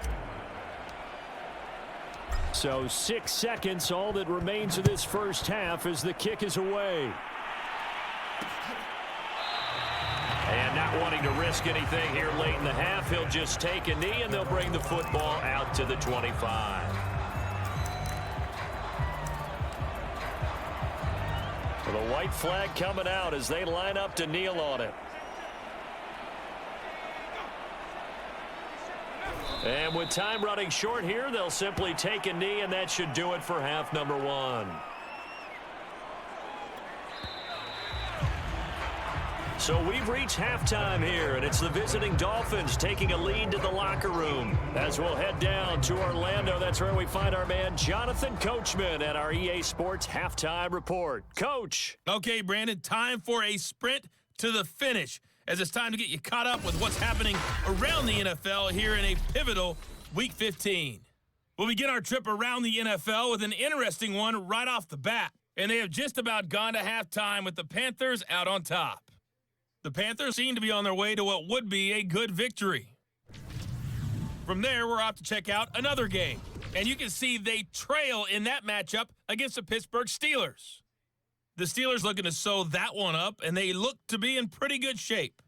So 6 seconds, all that remains of this first half as the kick is away. And not wanting to risk anything here late in the half, he'll just take a knee, and they'll bring the football out to the 25. The white flag coming out as they line up to kneel on it. And with time running short here, they'll simply take a knee, and that should do it for half number 1. So we've reached halftime here, and it's the visiting Dolphins taking a lead to the locker room. As we'll head down to Orlando, that's where we find our man Jonathan Coachman at our EA Sports Halftime Report. Coach. Okay, Brandon, time for a sprint to the finish, as it's time to get you caught up with what's happening around the NFL here in a pivotal Week 15. We'll begin our trip around the NFL with an interesting one right off the bat, and they have just about gone to halftime with the Panthers out on top. The Panthers seem to be on their way to what would be a good victory. From there, we're off to check out another game, and you can see they trail in that matchup against the Pittsburgh Steelers. The Steelers looking to sew that one up, and they look to be in pretty good shape.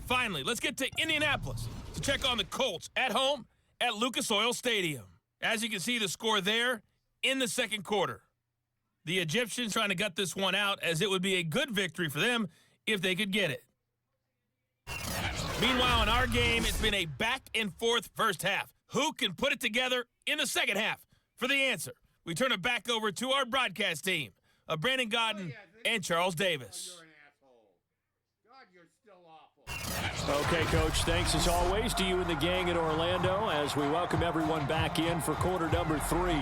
Finally, let's get to Indianapolis to check on the Colts at home at Lucas Oil Stadium. As you can see, the score there in the second quarter. The Egyptians trying to gut this one out, as it would be a good victory for them if they could get it. Meanwhile, in our game, it's been a back-and-forth first half. Who can put it together in the second half? For the answer, we turn it back over to our broadcast team of Brandon Godden and Charles Davis. Okay, Coach, thanks as always to you and the gang in Orlando as we welcome everyone back in for quarter number 3.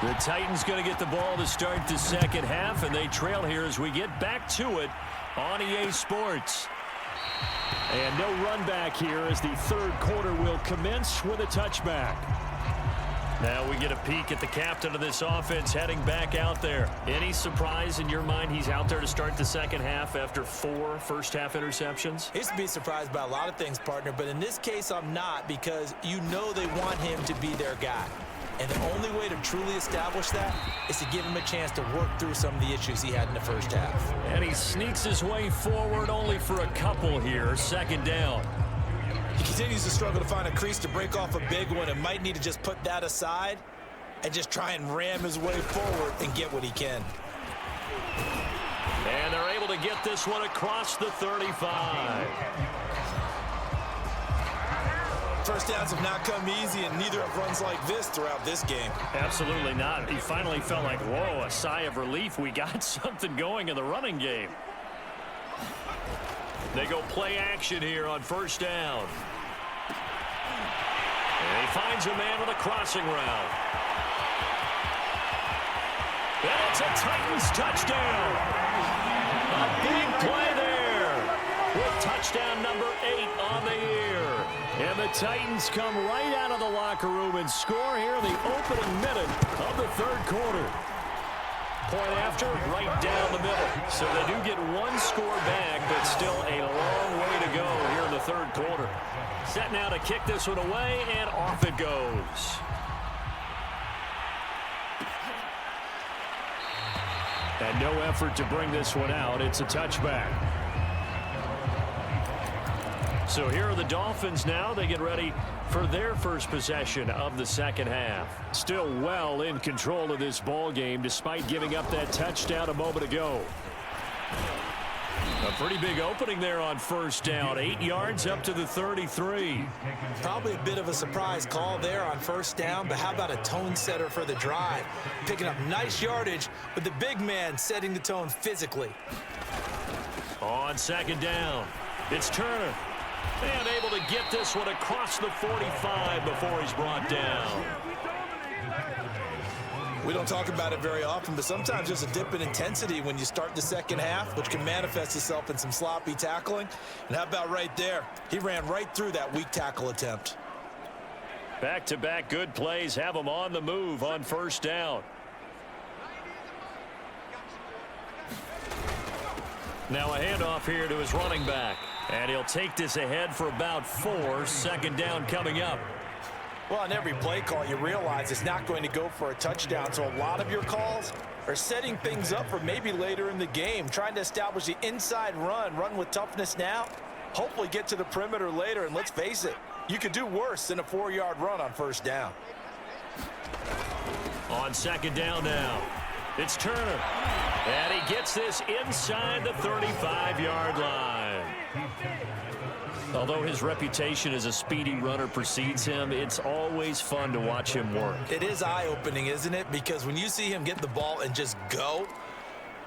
The Titans going to get the ball to start the second half, and they trail here as we get back to it on EA Sports. And no run back here as the third quarter will commence with a touchback. Now we get a peek at the captain of this offense heading back out there. Any surprise in your mind he's out there to start the second half after 4 first-half interceptions? He's to be surprised by a lot of things, partner, but in this case I'm not, because you know they want him to be their guy. And the only way to truly establish that is to give him a chance to work through some of the issues he had in the first half. And he sneaks his way forward only for a couple here. Second down. He continues to struggle to find a crease to break off a big one and might need to just put that aside and just try and ram his way forward and get what he can. And they're able to get this one across the 35. First downs have not come easy, and neither have runs like this throughout this game. Absolutely not. He finally felt like, whoa, a sigh of relief. We got something going in the running game. They go play action here on first down. And he finds a man with a crossing route. And it's a Titans touchdown. A big play there with touchdown number 8 on the year. And the Titans come right out of the locker room and score here in the opening minute of the third quarter. Point after, right down the middle. So they do get one score back, but still a long way to go here in the third quarter. Set now to kick this one away, and off it goes. And no effort to bring this one out. It's a touchback. So here are the Dolphins now. They get ready for their first possession of the second half. Still well in control of this ball game despite giving up that touchdown a moment ago. A pretty big opening there on first down. 8 yards up to the 33. Probably a bit of a surprise call there on first down, but how about a tone setter for the drive? Picking up nice yardage with the big man setting the tone physically. On second down, it's Turner. And able to get this one across the 45 before he's brought down. We don't talk about it very often, but sometimes there's a dip in intensity when you start the second half, which can manifest itself in some sloppy tackling. And how about right there? He ran right through that weak tackle attempt. Back-to-back good plays have him on the move on first down. Now a handoff here to his running back. And he'll take this ahead for about 4. Second down coming up. Well, on every play call, you realize it's not going to go for a touchdown. So a lot of your calls are setting things up for maybe later in the game, trying to establish the inside run with toughness now, hopefully get to the perimeter later. And let's face it, you could do worse than a 4-yard run on first down. On second down now, it's Turner. And he gets this inside the 35-yard line. Although his reputation as a speedy runner precedes him, it's always fun to watch him work. It is eye-opening, isn't it? Because when you see him get the ball and just go,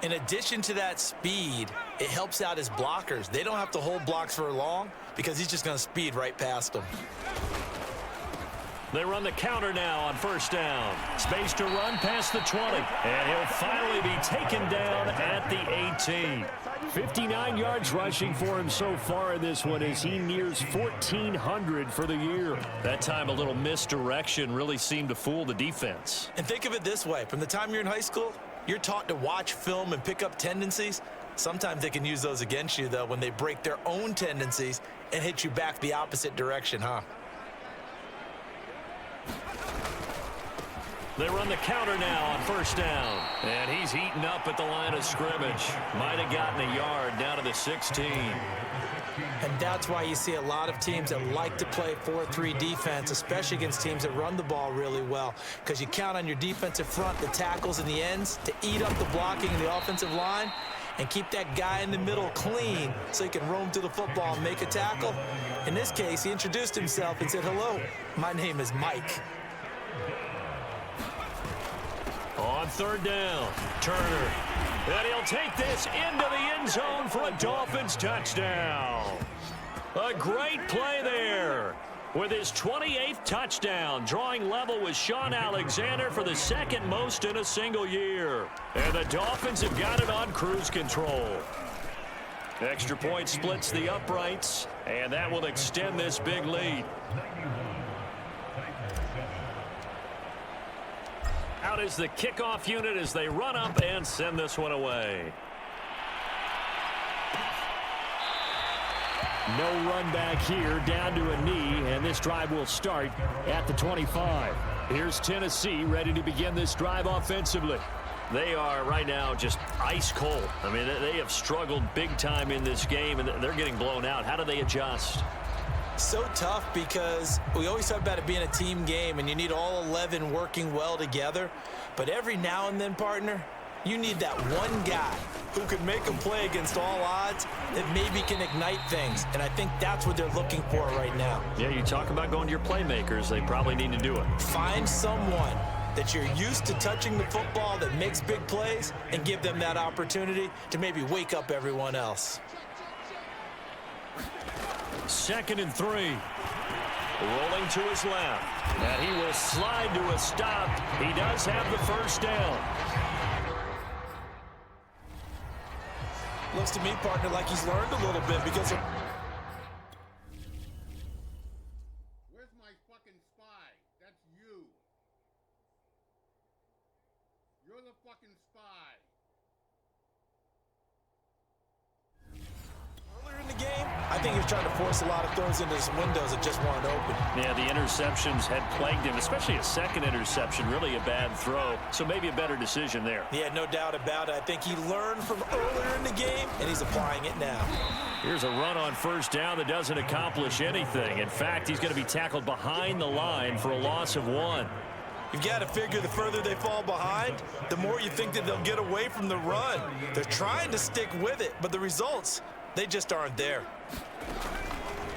in addition to that speed, it helps out his blockers. They don't have to hold blocks for long because he's just going to speed right past them. They run the counter now on first down. Space to run past the 20. And he'll finally be taken down at the 18. 59 yards rushing for him so far in this one as he nears 1,400 for the year. That time a little misdirection really seemed to fool the defense. And think of it this way. From the time you're in high school, you're taught to watch film and pick up tendencies. Sometimes they can use those against you, though, when they break their own tendencies and hit you back the opposite direction, huh? They run the counter now on first down. And he's eaten up at the line of scrimmage. Might have gotten a yard down to the 16. And that's why you see a lot of teams that like to play 4-3 defense, especially against teams that run the ball really well, because you count on your defensive front, the tackles and the ends, to eat up the blocking in the offensive line and keep that guy in the middle clean so he can roam through the football and make a tackle. In this case, he introduced himself and said, "Hello, my name is Mike." On third down, Turner. And he'll take this into the end zone for a Dolphins touchdown. A great play there. With his 28th touchdown, drawing level with Sean Alexander for the second most in a single year. And the Dolphins have got it on cruise control. Extra point splits the uprights, and that will extend this big lead. Out is the kickoff unit as they run up and send this one away. No run back here, down to a knee, and this drive will start at the 25. Here's Tennessee ready to begin this drive offensively. They are right now just ice cold. I mean, they have struggled big time in this game, and they're getting blown out. How do they adjust? So tough because we always talk about it being a team game and you need all 11 working well together. But every now and then, partner, you need that one guy who can make a play against all odds that maybe can ignite things. And I think that's what they're looking for right now. Yeah, you talk about going to your playmakers. They probably need to do it. Find someone that you're used to touching the football that makes big plays and give them that opportunity to maybe wake up everyone else. 2nd and 3. Rolling to his left. And he will slide to a stop. He does have the first down. Looks to me, partner, like he's learned a little bit because of... Where's my fucking spy? That's you. You're the fucking spy. Earlier in the game, I think he was trying to force a lot of throws into his windows that just weren't open. Yeah, the interceptions had plagued him, especially a second interception, really a bad throw. So maybe a better decision there. Yeah, no doubt about it. I think he learned from earlier in the game, and he's applying it now. Here's a run on first down that doesn't accomplish anything. In fact, he's going to be tackled behind the line for a loss of 1. You've got to figure the further they fall behind, the more you think that they'll get away from the run. They're trying to stick with it, but the results, they just aren't there.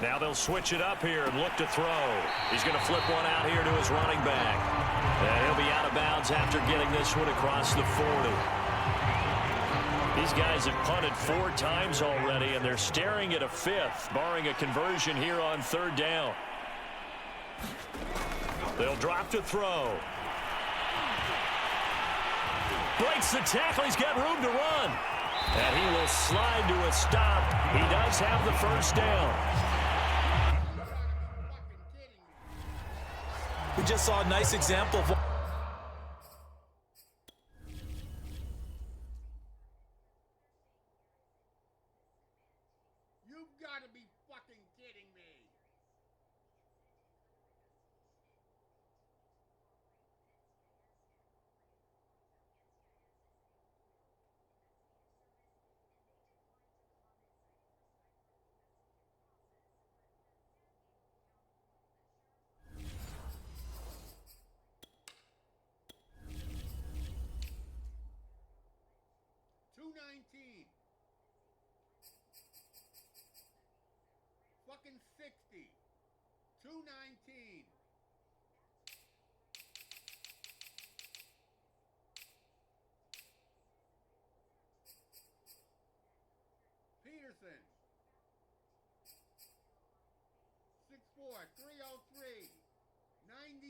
Now they'll switch it up here and look to throw. He's going to flip one out here to his running back. And he'll be out of bounds after getting this one across the 40. These guys have punted 4 times already, and they're staring at a 5th, barring a conversion here on 3rd down. They'll drop to throw. Breaks the tackle. He's got room to run. And he will slide to a stop. He does have the first down. We just saw a nice example of... You've got to be fucking kidding me. Fucking 60. 219. Peterson. 6'4", 303. 99.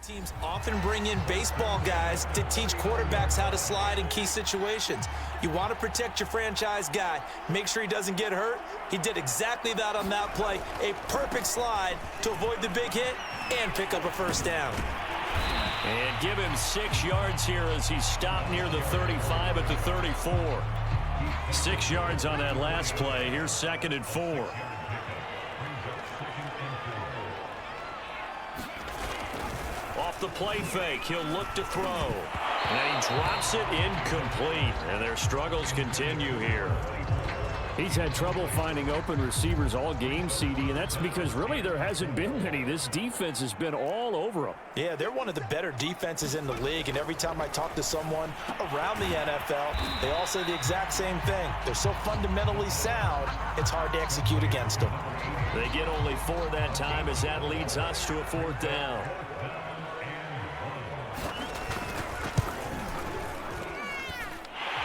Teams often bring in baseball guys to teach quarterbacks how to slide in key situations. You want to protect your franchise guy. Make sure he doesn't get hurt. He did exactly that on that play. A perfect slide to avoid the big hit and pick up a first down. And give him 6 yards here as he stopped near the 35 at the 34. 6 yards on that last play. Here's 2nd and 4. Off the play fake, he'll look to throw. And he drops it incomplete. And their struggles continue here. He's had trouble finding open receivers all game, CD, and that's because really there hasn't been many. This defense has been all over him. Yeah, they're one of the better defenses in the league, and every time I talk to someone around the NFL, they all say the exact same thing. They're so fundamentally sound, it's hard to execute against them. They get only 4 that time as that leads us to a 4th down.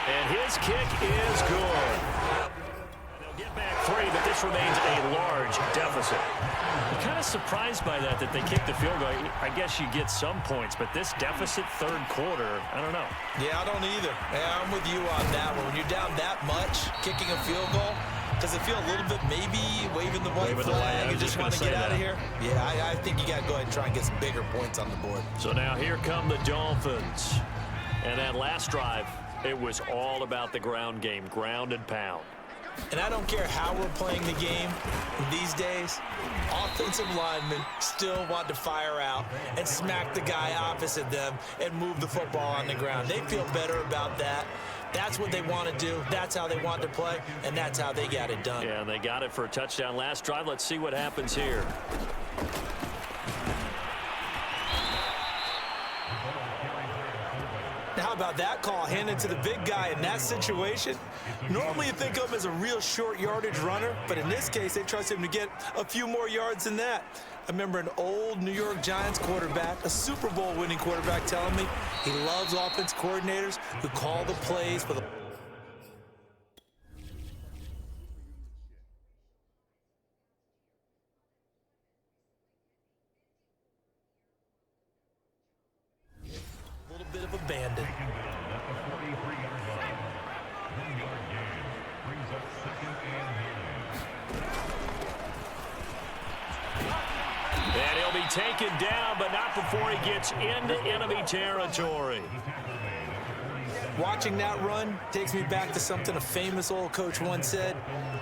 And his kick is good. Get back 3, but this remains a large deficit. I'm kind of surprised by that they kicked the field goal. I guess you get some points, but this deficit 3rd quarter, I don't know. Yeah, I don't either. Yeah, I'm with you on that one. When you're down that much, kicking a field goal, does it feel a little bit maybe waving the white flag and just want to get out of here? Yeah, I think you got to go ahead and try and get some bigger points on the board. So now here come the Dolphins. And that last drive, it was all about the ground game, ground and pound. And I don't care how we're playing the game these days, offensive linemen still want to fire out and smack the guy opposite them and move the football on the ground. They feel better about that. That's what they want to do. That's how they want to play, and that's how they got it done. Yeah, and they got it for a touchdown last drive. Let's see what happens here. Now, how about that call handed to the big guy in that situation? Normally you think of him as a real short yardage runner, but in this case, they trust him to get a few more yards than that. I remember an old New York Giants quarterback, a Super Bowl winning quarterback, telling me he loves offense coordinators who call the plays for the little bit of a bandit. And he'll be taken down, but not before he gets into enemy territory. Watching that run takes me back to something a famous old coach once said.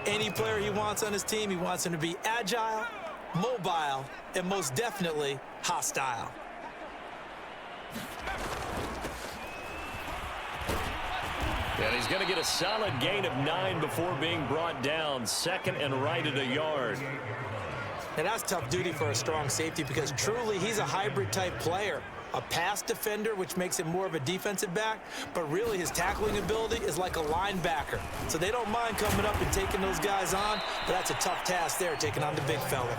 Any player he wants on his team, he wants him to be agile, mobile, and most definitely hostile. And he's going to get a solid gain of 9 before being brought down. 2nd and right at a yard. And that's tough duty for a strong safety because truly he's a hybrid type player. A pass defender, which makes him more of a defensive back, but really his tackling ability is like a linebacker. So they don't mind coming up and taking those guys on, but that's a tough task there, taking on the big fella.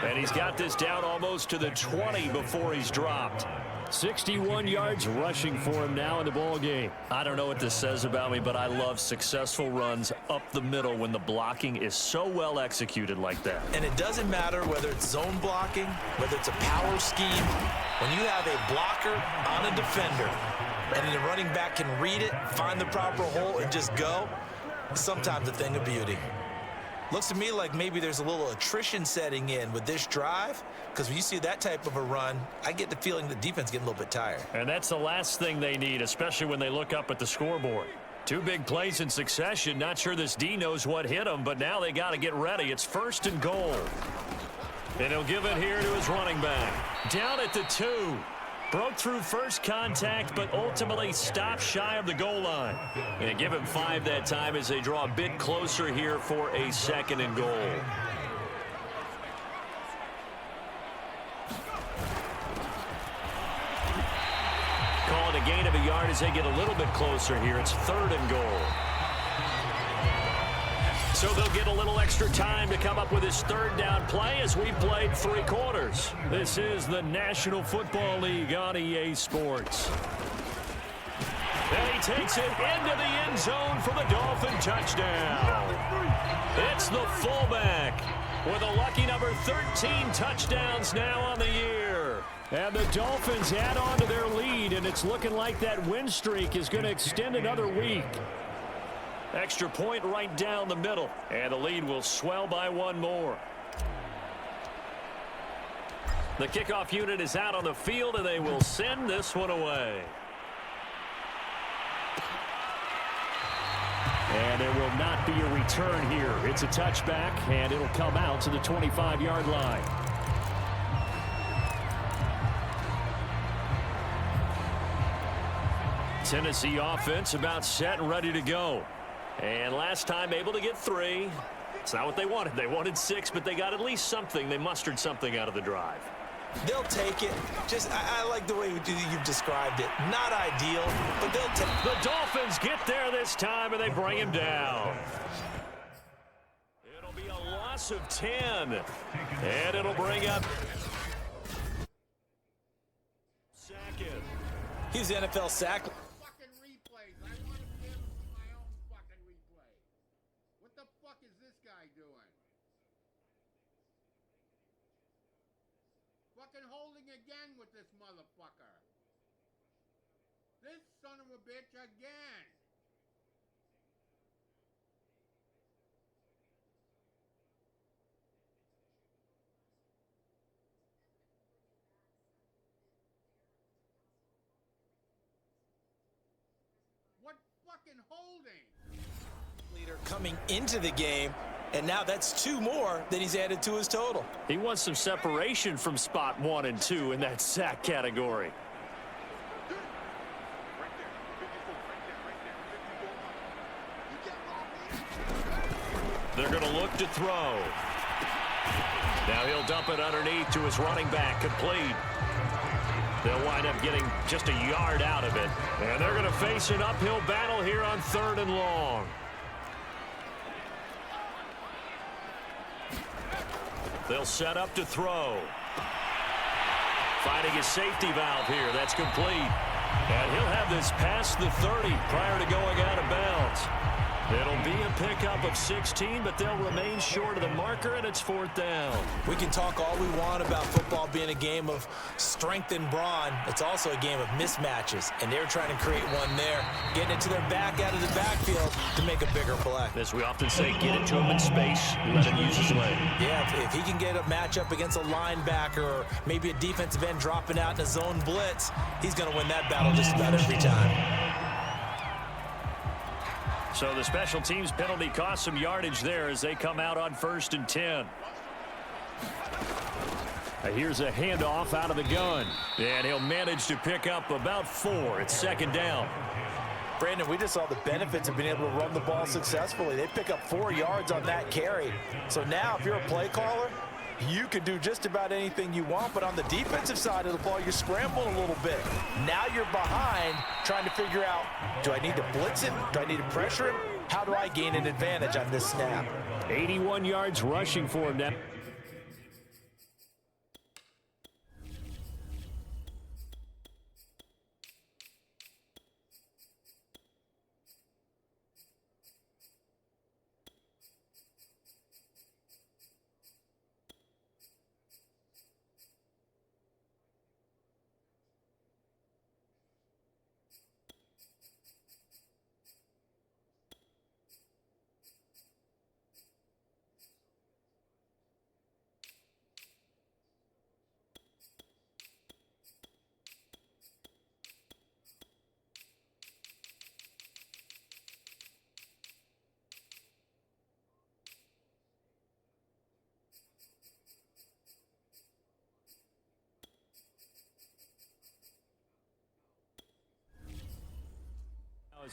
And he's got this down almost to the 20 before he's dropped. 61 yards rushing for him now in the ball game. I don't know what this says about me, but I love successful runs up the middle when the blocking is so well executed like that. And it doesn't matter whether it's zone blocking, whether it's a power scheme. When you have a blocker on a defender and the running back can read it, find the proper hole, and just go, it's sometimes a thing of beauty. Looks to me like maybe there's a little attrition setting in with this drive, because when you see that type of a run, I get the feeling the defense getting a little bit tired. And that's the last thing they need, especially when they look up at the scoreboard. 2 big plays in succession. Not sure this D knows what hit him, but now they got to get ready. It's 1st and goal. And he'll give it here to his running back. Down at the 2. Broke through first contact, but ultimately stopped shy of the goal line. And give him 5 that time as they draw a bit closer here for a 2nd and goal. Call it a gain of a yard as they get a little bit closer here. It's 3rd and goal. So they'll get a little extra time to come up with his 3rd down play as we played 3 quarters. This is the National Football League on EA Sports. And he takes it into the end zone for the Dolphin touchdown. It's the fullback with a lucky number 13 touchdowns now on the year. And the Dolphins add on to their lead, and it's looking like that win streak is going to extend another week. Extra point right down the middle, and the lead will swell by 1 more. The kickoff unit is out on the field, and they will send this one away. And there will not be a return here. It's a touchback, and it'll come out to the 25-yard line. Tennessee offense about set and ready to go. And last time able to get 3. It's not what they wanted. They wanted 6, but they got at least something. They mustered something out of the drive. They'll take it. I like the way you've described it. Not ideal, but they'll take it. The Dolphins get there this time, and they bring him down. It'll be a loss of 10. And it'll bring up second. He's the NFL sack. Fucking replays. I want to be able to do my own fucking replay. What the fuck is this guy doing? Fucking holding again with this motherfucker. This son of a bitch again. What fucking holding? Leader coming into the game, and now that's 2 more that he's added to his total. He wants some separation from spot 1 and 2 in that sack category. They're going to look to throw. Now he'll dump it underneath to his running back, complete. They'll wind up getting just a yard out of it. And they're going to face an uphill battle here on 3rd and long. They'll set up to throw. Finding his safety valve here. That's complete. And he'll have this past the 30 prior to going out of bounds. It'll be a pickup of 16, but they'll remain short of the marker, and it's 4th down. We can talk all we want about football being a game of strength and brawn. It's also a game of mismatches, and they're trying to create one there, getting it to their back out of the backfield to make a bigger play. As we often say, get it to him in space, let him use his leg. Yeah, if he can get a matchup against a linebacker or maybe a defensive end dropping out in a zone blitz, he's going to win that battle just about every time. So the special teams penalty cost some yardage there as they come out on 1st and 10. Here's a handoff out of the gun. And he'll manage to pick up about 4. It's 2nd down. Brandon, we just saw the benefits of being able to run the ball successfully. They pick up 4 yards on that carry. So now if you're a play caller, you can do just about anything you want, but on the defensive side of the ball, you're scrambling a little bit. Now you're behind trying to figure out, do I need to blitz him? Do I need to pressure him? How do I gain an advantage on this snap? 81 yards rushing for him now.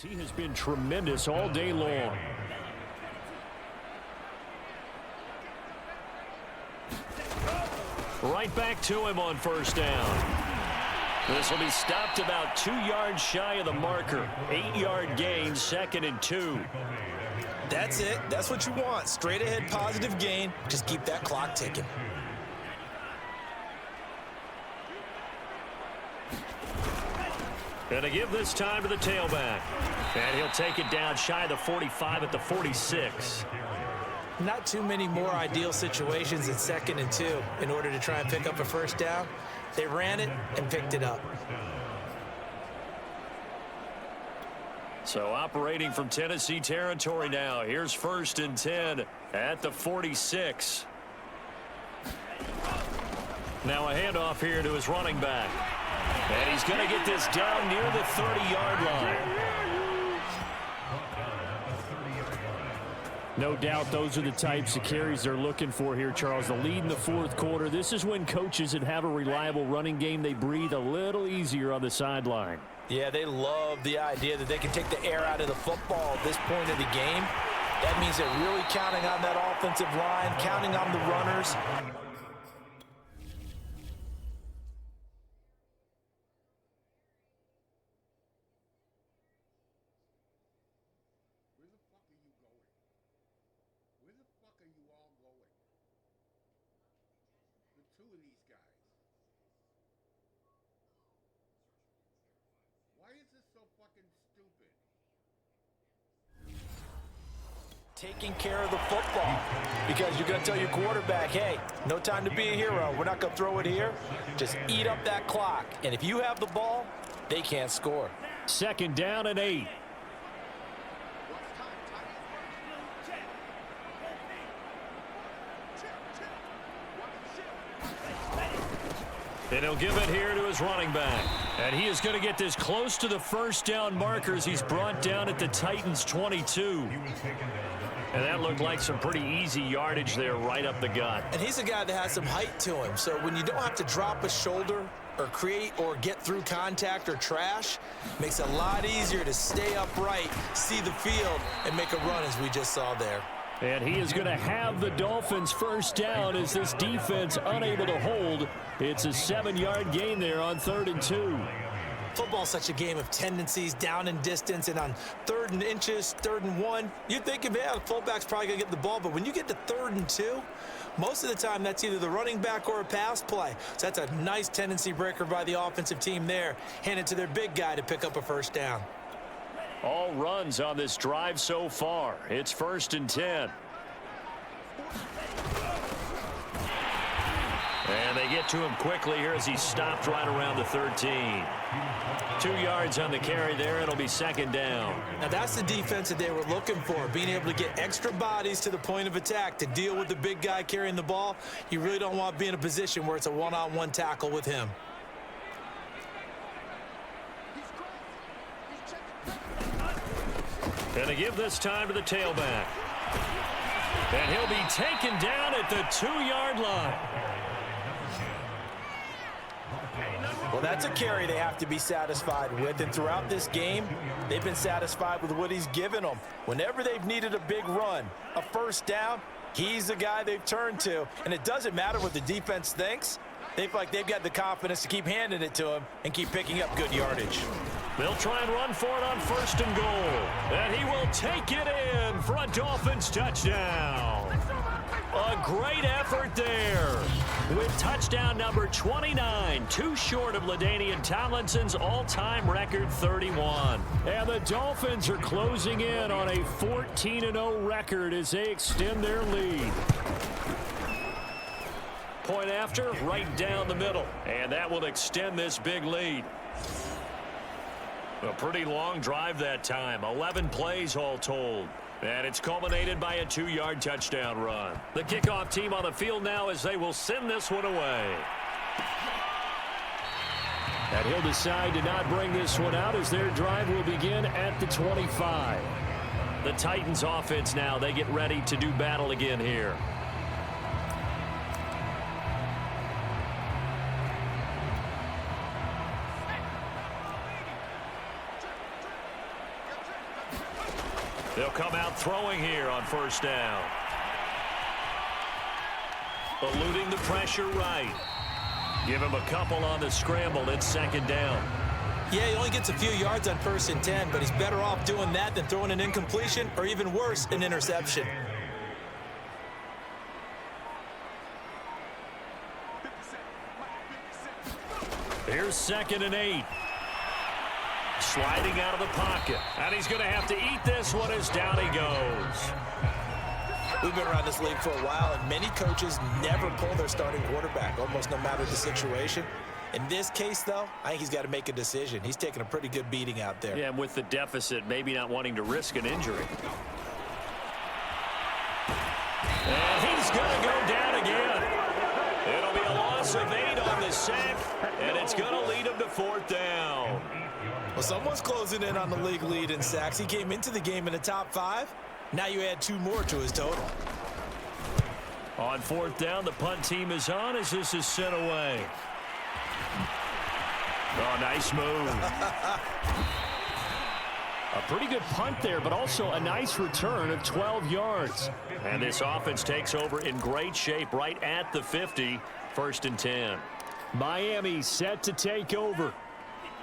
He has been tremendous all day long. Right back to him on 1st down. This will be stopped about 2 yards shy of the marker. 8-yard gain, 2nd and 2. That's it. That's what you want. Straight ahead positive gain. Just keep that clock ticking. And to give this time to the tailback. And he'll take it down shy of the 45 at the 46. Not too many more ideal situations in 2nd and 2 in order to try and pick up a 1st down. They ran it and picked it up. So operating from Tennessee territory now. Here's 1st and 10 at the 46. Now a handoff here to his running back. And he's going to get this down near the 30-yard line. No doubt those are the types of carries they're looking for here, Charles. The lead in the fourth quarter. This is when coaches that have a reliable running game, they breathe a little easier on the sideline. Yeah, they love the idea that they can take the air out of the football at this point of the game. That means they're really counting on that offensive line, counting on the runners. Where the fuck are you going? Where the fuck are you all going? The two of these guys. Why is this so fucking stupid? Taking care of the football, because you're going to tell your quarterback, hey, no time to be a hero. We're not going to throw it here. Just eat up that clock. And if you have the ball, they can't score. 2nd down and 8. And he'll give it here to his running back. And he is going to get this close to the first down markers. He's brought down at the Titans' 22. And that looked like some pretty easy yardage there right up the gut. And he's a guy that has some height to him. So when you don't have to drop a shoulder or create or get through contact or trash, makes it a lot easier to stay upright, see the field, and make a run as we just saw there. And he is going to have the Dolphins first down as this defense unable to hold. It's a 7-yard gain there on 3rd and 2. Football's such a game of tendencies, down and distance, and on 3rd and inches, 3rd and 1, you're thinking, yeah, the fullback's probably going to get the ball. But when you get to 3rd and 2, most of the time that's either the running back or a pass play. So that's a nice tendency breaker by the offensive team there. Hand it to their big guy to pick up a first down. All runs on this drive so far. It's 1st and 10. And they get to him quickly here as he stopped right around the 13. 2 yards on the carry there. It'll be 2nd down. Now that's the defense that they were looking for, being able to get extra bodies to the point of attack to deal with the big guy carrying the ball. You really don't want to be in a position where it's a one-on-one tackle with him. And they give this time to the tailback. And he'll be taken down at the 2-yard line. Well, that's a carry they have to be satisfied with, and throughout this game, they've been satisfied with what he's given them. Whenever they've needed a big run, a first down, he's the guy they've turned to, and it doesn't matter what the defense thinks. They feel like they've got the confidence to keep handing it to him and keep picking up good yardage. They'll try and run for it on 1st and goal. And he will take it in for a Dolphins touchdown. A great effort there. With touchdown number 29, too short of LaDainian Tomlinson's all-time record 31. And the Dolphins are closing in on a 14-0 record as they extend their lead. Point after, right down the middle. And that will extend this big lead. A pretty long drive that time. 11 plays all told. And it's culminated by a 2-yard touchdown run. The kickoff team on the field now as they will send this one away. And he'll decide to not bring this one out as their drive will begin at the 25. The Titans offense now, they get ready to do battle again here. They'll come out throwing here on 1st down. Eluding the pressure right. Give him a couple on the scramble. It's 2nd down. Yeah, he only gets a few yards on 1st and 10, but he's better off doing that than throwing an incompletion or even worse, an interception. Here's 2nd and 8. Sliding out of the pocket. And he's going to have to eat this one as down he goes. We've been around this league for a while, and many coaches never pull their starting quarterback, almost no matter the situation. In this case, though, I think he's got to make a decision. He's taking a pretty good beating out there. Yeah, and with the deficit, maybe not wanting to risk an injury. And he's going to go down again. It'll be a loss of 8 it's going to lead him to 4th down. Well, someone's closing in on the league lead in sacks. He came into the game in the top 5. Now you add 2 more to his total. On 4th down, the punt team is on as this is sent away. Oh, nice move. A pretty good punt there, but also a nice return of 12 yards. And this offense takes over in great shape right at the 50, 1st and 10. Miami set to take over.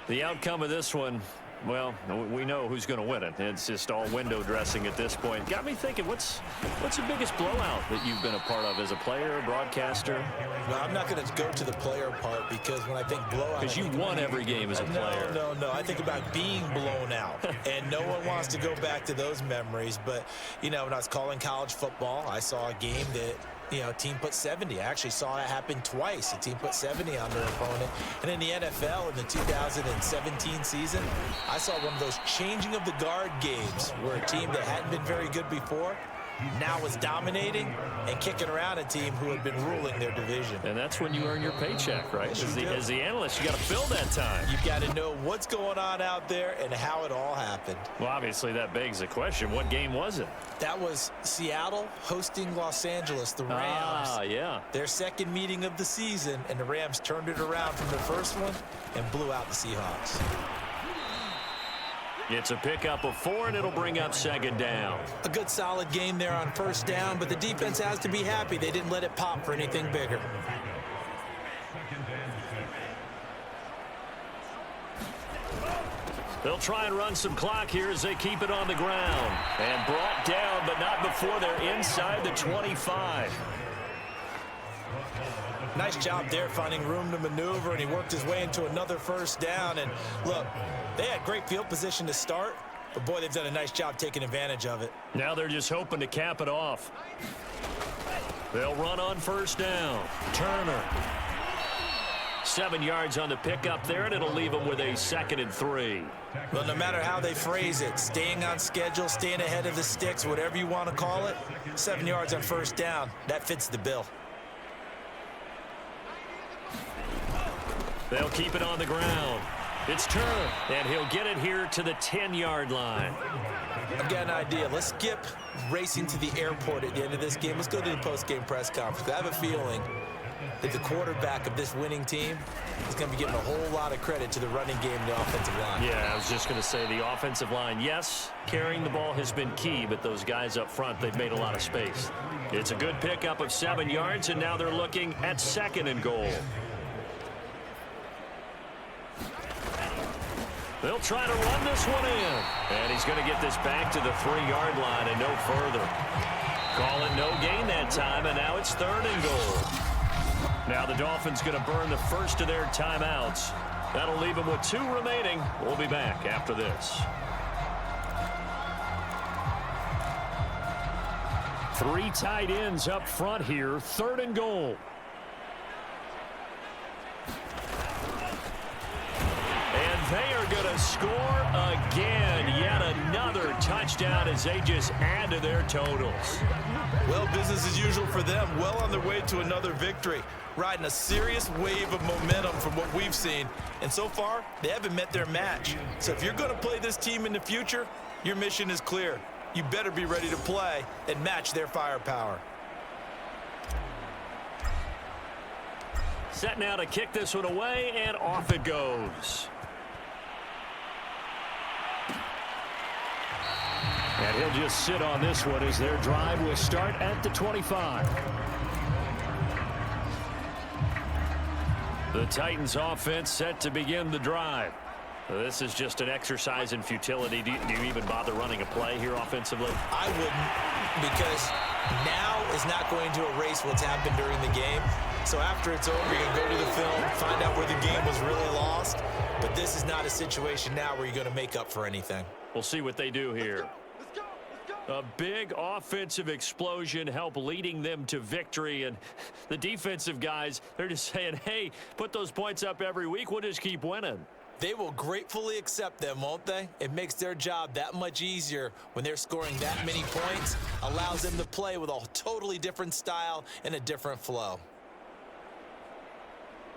The outcome of this one, well, we know who's going to win it. It's just all window dressing at this point. Got me thinking, what's the biggest blowout that you've been a part of as a player, broadcaster? Well, I'm not going to go to the player part because when I think blowout... Because you won every game as a player. No. I think about being blown out. And no one wants to go back to those memories. But, you know, when I was calling college football, I saw a game that... a team put 70. I actually saw it happen twice. A team put 70 on their opponent. And in the NFL in the 2017 season, I saw one of those changing of the guard games where a team that hadn't been very good before now was dominating and kicking around a team who had been ruling their division. And that's when you earn your paycheck, right? As the analyst, you got to fill that time. You've got to know what's going on out there and how it all happened. Well, obviously, that begs the question, what game was it? That was Seattle hosting Los Angeles, the Rams. Ah, yeah. Their second meeting of the season, and the Rams turned it around from the first one and blew out the Seahawks. It's a pickup of 4, and it'll bring up 2nd down. A good solid game there on 1st down, but the defense has to be happy they didn't let it pop for anything bigger. They'll try and run some clock here as they keep it on the ground. And brought down, but not before they're inside the 25. Nice job there finding room to maneuver, and he worked his way into another 1st down. And look, they had great field position to start, but boy, they've done a nice job taking advantage of it. Now they're just hoping to cap it off. They'll run on 1st down. Turner. 7 yards on the pickup there, and it'll leave them with a 2nd and 3. Well, no matter how they phrase it, staying on schedule, staying ahead of the sticks, whatever you want to call it, 7 yards on 1st down, that fits the bill. They'll keep it on the ground. It's Turner, and he'll get it here to the 10-yard line. I've got an idea. Let's skip racing to the airport at the end of this game. Let's go to the post-game press conference. I have a feeling that the quarterback of this winning team is going to be giving a whole lot of credit to the running game and the offensive line. Yeah, I was just going to say the offensive line, yes, carrying the ball has been key, but those guys up front, they've made a lot of space. It's a good pickup of 7 yards, and now they're looking at 2nd and goal. They'll try to run this one in. And he's going to get this back to the 3-yard line and no further. Call it no gain that time, and now it's 3rd and goal. Now the Dolphins going to burn the first of their timeouts. That'll leave them with 2 remaining. We'll be back after this. 3 tight ends up front here. 3rd and goal. They are going to score again. Yet another touchdown as they just add to their totals. Well, business as usual for them. Well on their way to another victory. Riding a serious wave of momentum from what we've seen. And so far, they haven't met their match. So if you're going to play this team in the future, your mission is clear. You better be ready to play and match their firepower. Set now to kick this one away, and off it goes. And he'll just sit on this one as their drive will start at the 25. The Titans offense set to begin the drive. This is just an exercise in futility. Do you even bother running a play here offensively? I wouldn't, because now is not going to erase what's happened during the game. So after it's over, you can go to the film, find out where the game was really lost. But this is not a situation now where you're going to make up for anything. We'll see what they do here. A big offensive explosion help leading them to victory. And the defensive guys, they're just saying, hey, put those points up every week. We'll just keep winning. They will gratefully accept them, won't they? It makes their job that much easier when they're scoring that many points. Allows them to play with a totally different style and a different flow.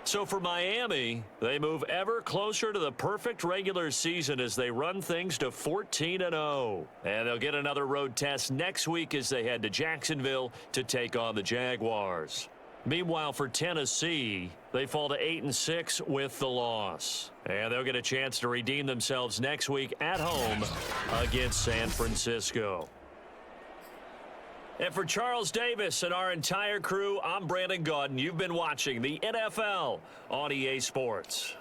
So for Miami, they move ever closer to the perfect regular season as they run things to 14-0. And they'll get another road test next week as they head to Jacksonville to take on the Jaguars. Meanwhile, for Tennessee, they fall to 8-6 with the loss. And they'll get a chance to redeem themselves next week at home against San Francisco. And for Charles Davis and our entire crew, I'm Brandon Gaudin. You've been watching the NFL on EA Sports.